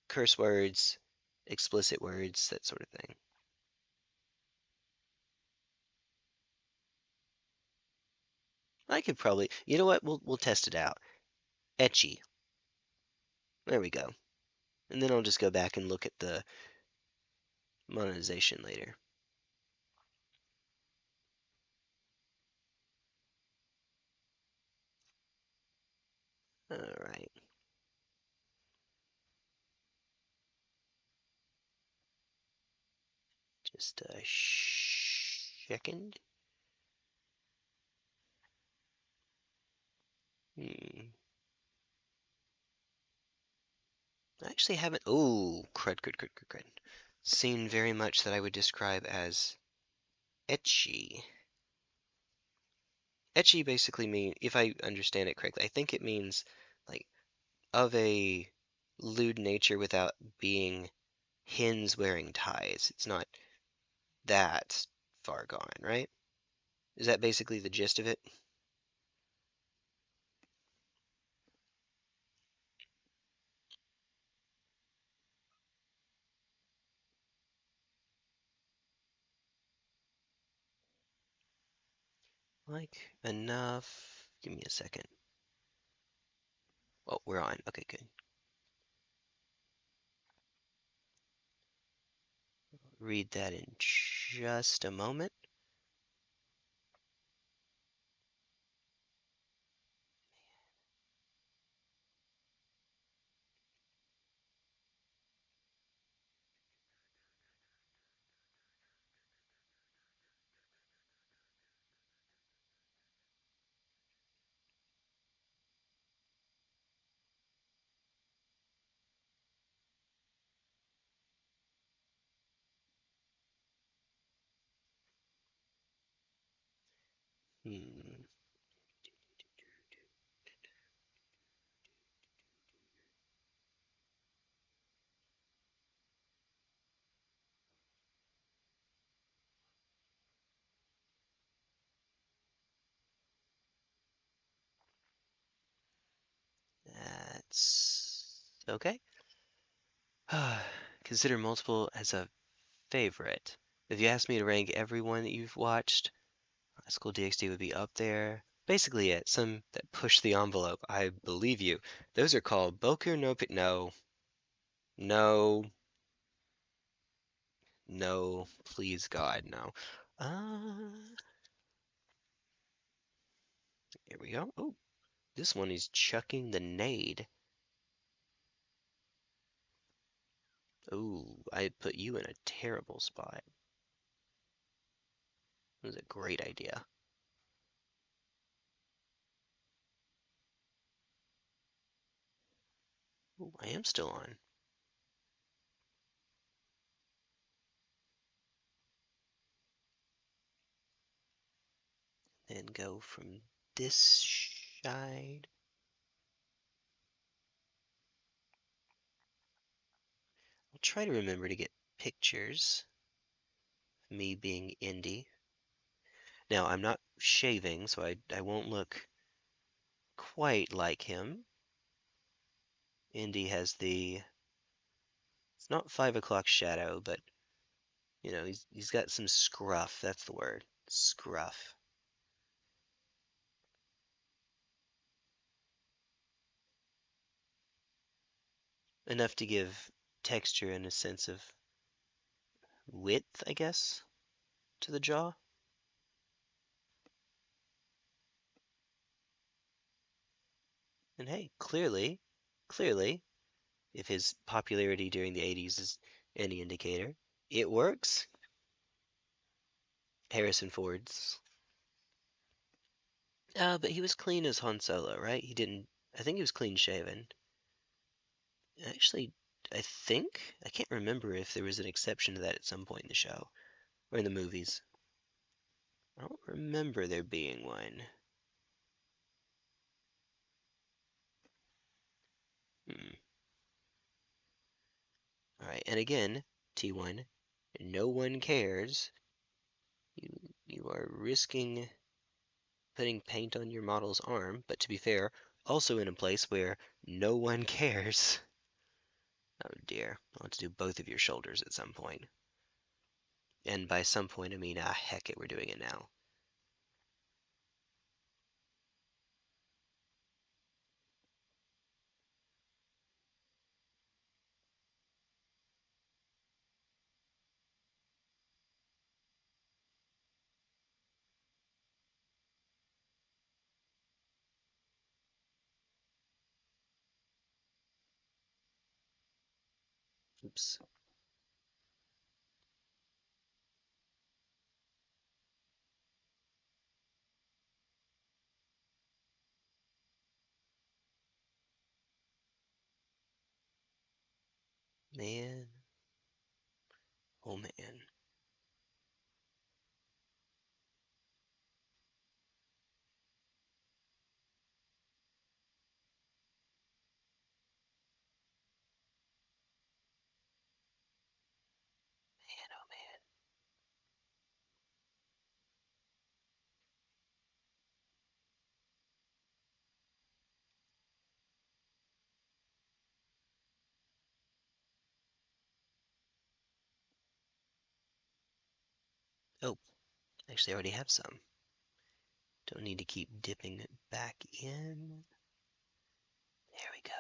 Curse words, explicit words, that sort of thing. I could probably, you know what? We'll test it out. Etchy. There we go. And then I'll just go back and look at the monetization later. All right. Just a second. Hmm. I actually haven't. Oh, crud. Seen very much that I would describe as etchy. Etchy basically mean, if I understand it correctly, I think it means like of a lewd nature without being hens wearing ties. It's not that far gone, right? Is that basically the gist of it? Like enough. Give me a second. Oh, we're on. Okay, good. Read that in just a moment. Hmm. That's okay. Consider multiple as a favorite. If you asked me to rank everyone that you've watched, High School DxD would be up there. Basically it. Some that push the envelope. I believe you. Those are called Boku no no. No. No. Please God, no. Uh Here we go. Oh, this one is chucking the nade. Oh, I put you in a terrible spot. It was a great idea. Ooh, I am still on. Then go from this side. I'll try to remember to get pictures. Me being Indy. Now, I'm not shaving, so I won't look quite like him. Indy has the, it's not 5 o'clock shadow, but he's got some scruff. That's the word. Scruff. Enough to give texture and a sense of width, I guess, to the jaw. And hey, clearly, if his popularity during the 80s is any indicator, it works. Harrison Ford's. But he was clean as Han Solo, right? He didn't. I think he was clean shaven. Actually, I can't remember if there was an exception to that at some point in the show or in the movies. I don't remember there being one. Alright, and again, T1, no one cares. You are risking putting paint on your model's arm, but to be fair, also in a place where no one cares. Oh dear, I'll have to do both of your shoulders at some point. And by some point, I mean, heck it, we're doing it now. Oops. Man. Oh man. Man, oh man. Oh, actually I already have some. Don't need to keep dipping it back in. There we go.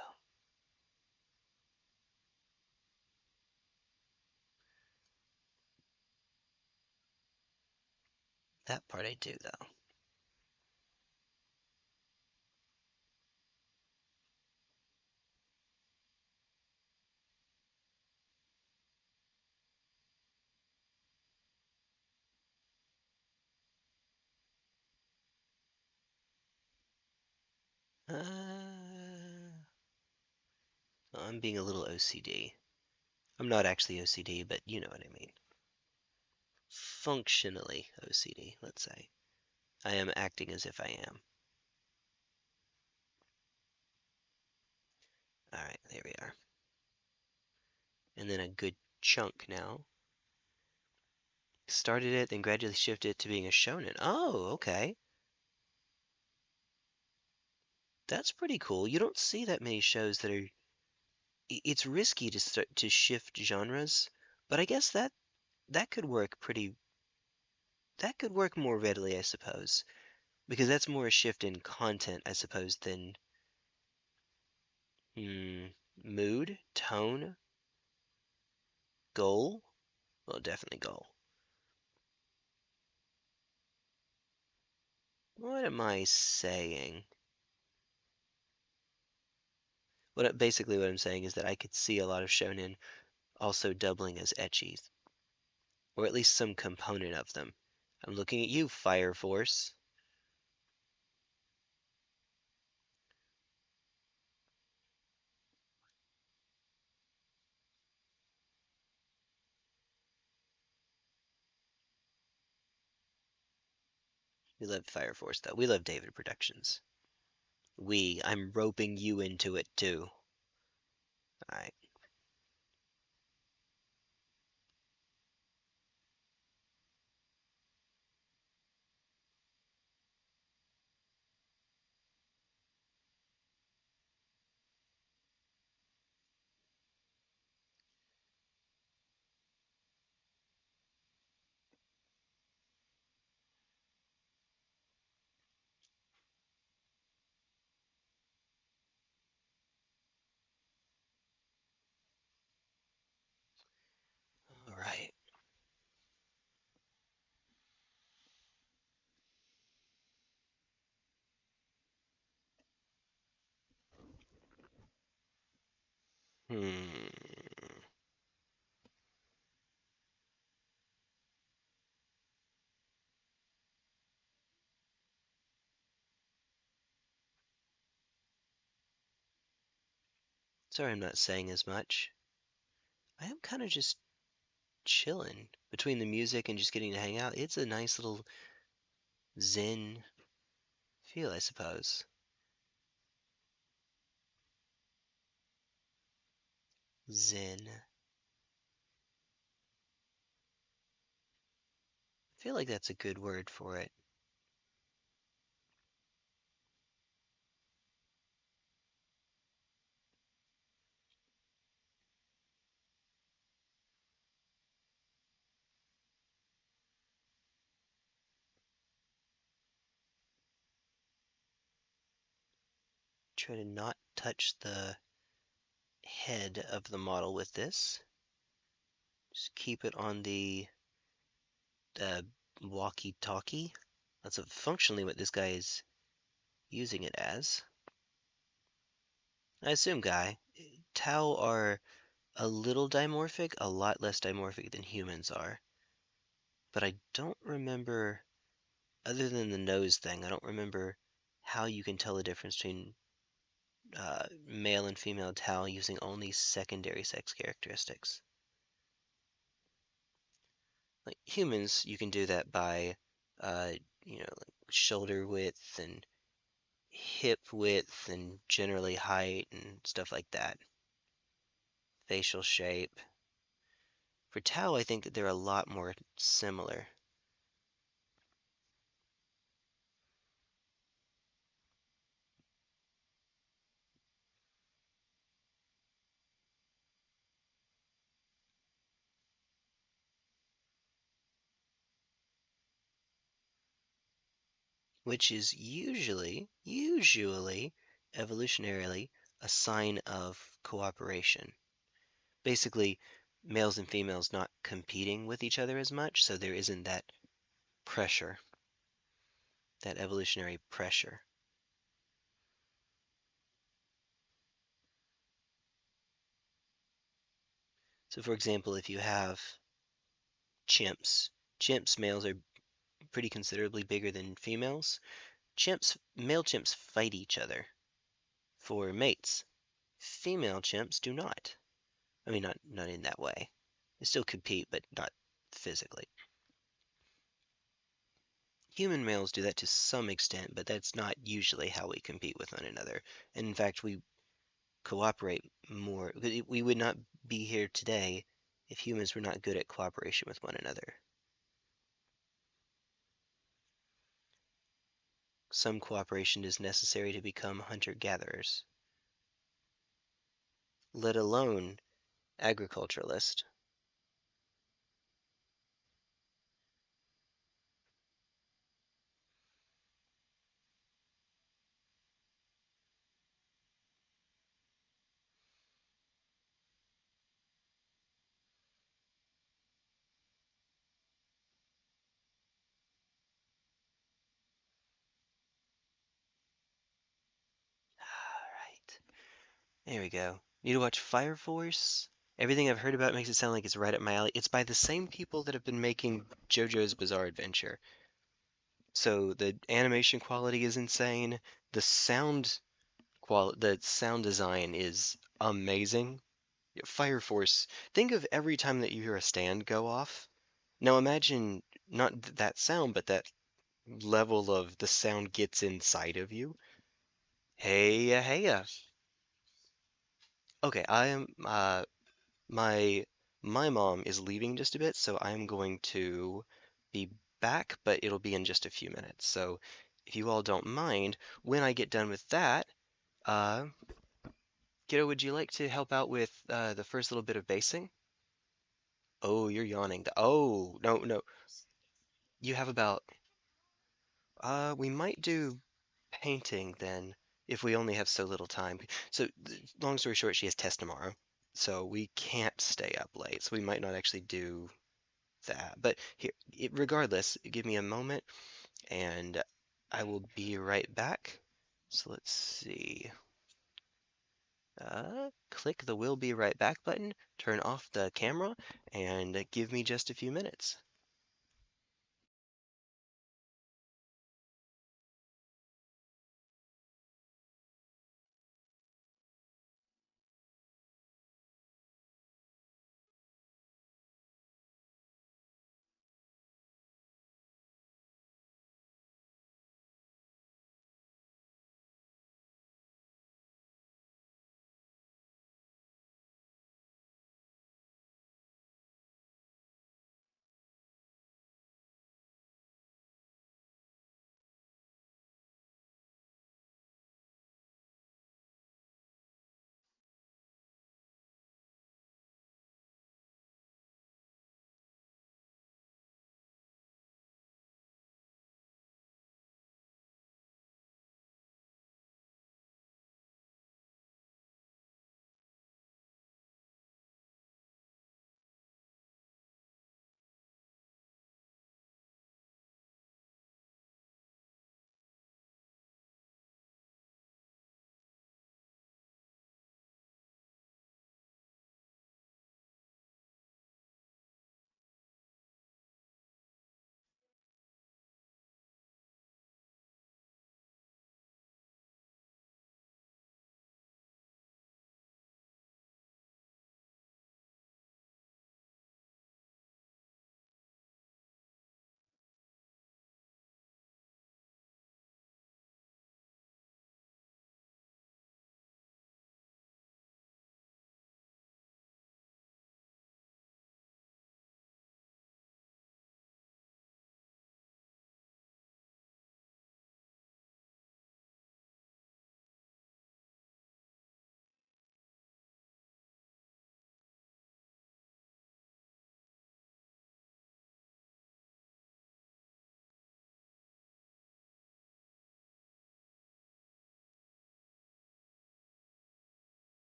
That part I do, though. I'm being a little OCD. I'm not actually OCD, but you know what I mean. Functionally OCD, let's say. I am acting as if I am. Alright, there we are. And then a good chunk now. Started it, then gradually shifted it to being a shonen. Oh, okay. That's pretty cool. You don't see that many shows that are. It's risky to start to shift genres, but I guess that could work pretty. That could work more readily, I suppose, because that's more a shift in content, I suppose, than mood, tone, goal. Well, definitely goal. What am I saying? Basically what I'm saying is that I could see a lot of shonen also doubling as ecchi, or at least some component of them. I'm looking at you, Fire Force. We love Fire Force, though. We love David Productions. I'm roping you into it, too. Alright. Alright. Hmm. Sorry I'm not saying as much. I am kind of just chilling between the music and just getting to hang out. It's a nice little zen feel, I suppose. Zen. feel like that's a good word for it. Try to not touch the head of the model with this. Just keep it on the walkie-talkie. That's functionally what this guy is using it as. I assume T'au are a little dimorphic, a lot less dimorphic than humans are. But I don't remember, other than the nose thing, I don't remember how you can tell the difference between male and female T'au using only secondary sex characteristics. Like humans, you can do that by, uh, like shoulder width and hip width and generally height and stuff like that. Facial shape. For T'au, I think that they're a lot more similar. Which is usually, evolutionarily, a sign of cooperation. Basically, males and females not competing with each other as much, so there isn't that pressure, that evolutionary pressure. So, for example, if you have chimps males are pretty considerably bigger than females. Male chimps fight each other for mates. Female chimps do not. I mean, not in that way. They still compete, but not physically. Human males do that to some extent, but that's not usually how we compete with one another. And in fact, we cooperate more. We would not be here today if humans were not good at cooperation with one another. Some cooperation is necessary to become hunter-gatherers, let alone agriculturalist. Alright, there we go. Need to watch Fire Force? Everything I've heard about makes it sound like it's right up my alley. It's by the same people that have been making JoJo's Bizarre Adventure. So the animation quality is insane. The sound design is amazing. Fire Force. Think of every time that you hear a stand go off. Now imagine not that sound, but that level of the sound gets inside of you. Hey, hey. Okay, I am my my mom is leaving just a bit, so I'm going to be back, but it'll be in just a few minutes. So if you all don't mind, when I get done with that, uh, kiddo, would you like to help out with the first little bit of basing? Oh, you're yawning. Oh, no, no. You have about, we might do painting then, if we only have so little time. So, long story short, she has test tomorrow, so we can't stay up late, so we might not actually do that. But here, regardless, give me a moment and I will be right back. So let's see. Click the will be right back button, turn off the camera, and give me just a few minutes.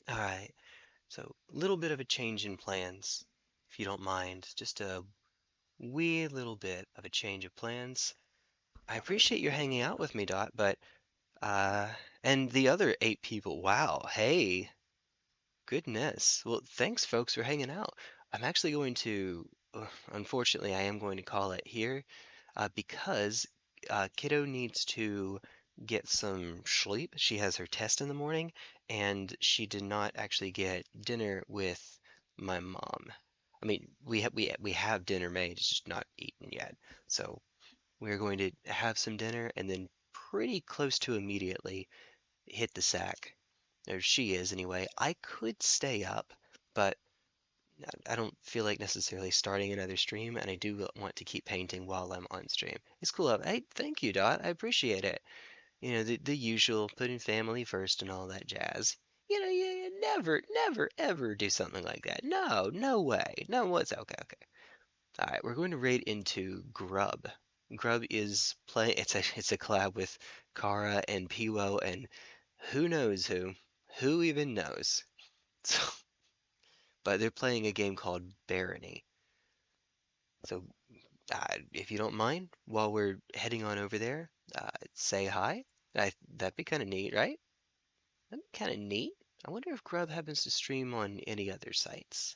All right. So, a little bit of a change in plans, if you don't mind. Just a wee little bit of a change of plans. I appreciate you hanging out with me, Dot, but uh and the other 8 people. Wow. Hey, goodness. Well, thanks folks for hanging out. I'm actually going to unfortunately, I am going to call it here because Kiddo needs to get some sleep. She has her test in the morning, and she did not actually get dinner with my mom. I mean, we have dinner made, it's just not eaten yet. So we're going to have some dinner and then pretty close to immediately hit the sack. Or she is anyway. I could stay up, but I don't feel like necessarily starting another stream, and I do want to keep painting while I'm on stream. It's cool up. Hey, thank you, Dot. I appreciate it. You know, the usual, putting family first and all that jazz. You know, you never, never, ever do something like that. No, no way. No, what's okay, okay. All right, we're going to raid into Grub. Grub is play. It's a collab with Kara and Piwo and who knows who. Who even knows? So, but they're playing a game called Barony. So if you don't mind, while we're heading on over there, say hi. That'd be kind of neat, right? That'd be kind of neat. I wonder if Grub happens to stream on any other sites.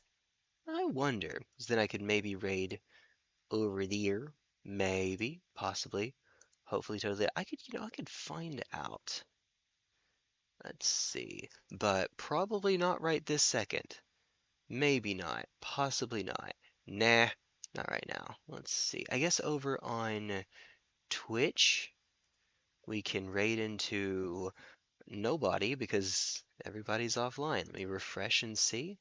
I wonder, 'cause then I could maybe raid over there. Maybe, possibly, hopefully, totally. I could find out. Let's see. But probably not right this second. Maybe not. Possibly not. Nah, not right now. Let's see. I guess over on Twitch, we can raid into nobody because everybody's offline. Let me refresh and see.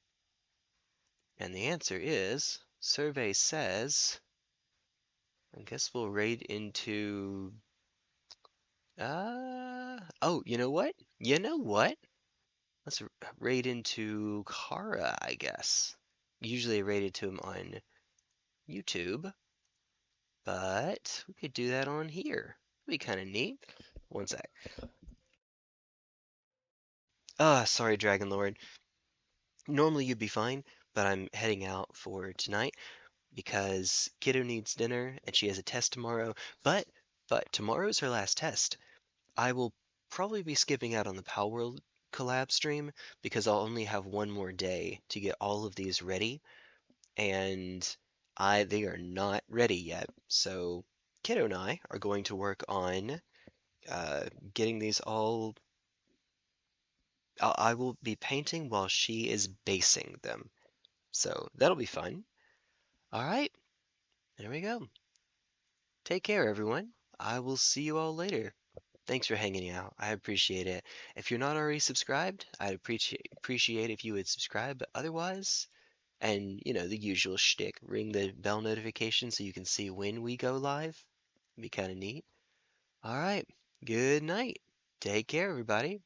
And the answer is, survey says, I guess we'll raid into, oh, you know what? You know what? Let's raid into Kara, I guess. Usually I raid into him on YouTube, but we could do that on here. That'd be kind of neat. One sec. Ah, sorry, Dragon Lord. Normally you'd be fine, but I'm heading out for tonight because Kiddo needs dinner and she has a test tomorrow. But tomorrow's her last test. I will probably be skipping out on the Power World collab stream because I'll only have one more day to get all of these ready, and they are not ready yet. So Kiddo and I are going to work on getting these all. I will be painting while she is basing them. So that'll be fun. All right, there we go. Take care, everyone. I will see you all later. Thanks for hanging out. I appreciate it. If you're not already subscribed, I'd appreciate if you would subscribe. But otherwise, and you know the usual shtick, ring the bell notification so you can see when we go live. It'd be kind of neat. All right. Good night. Take care, everybody.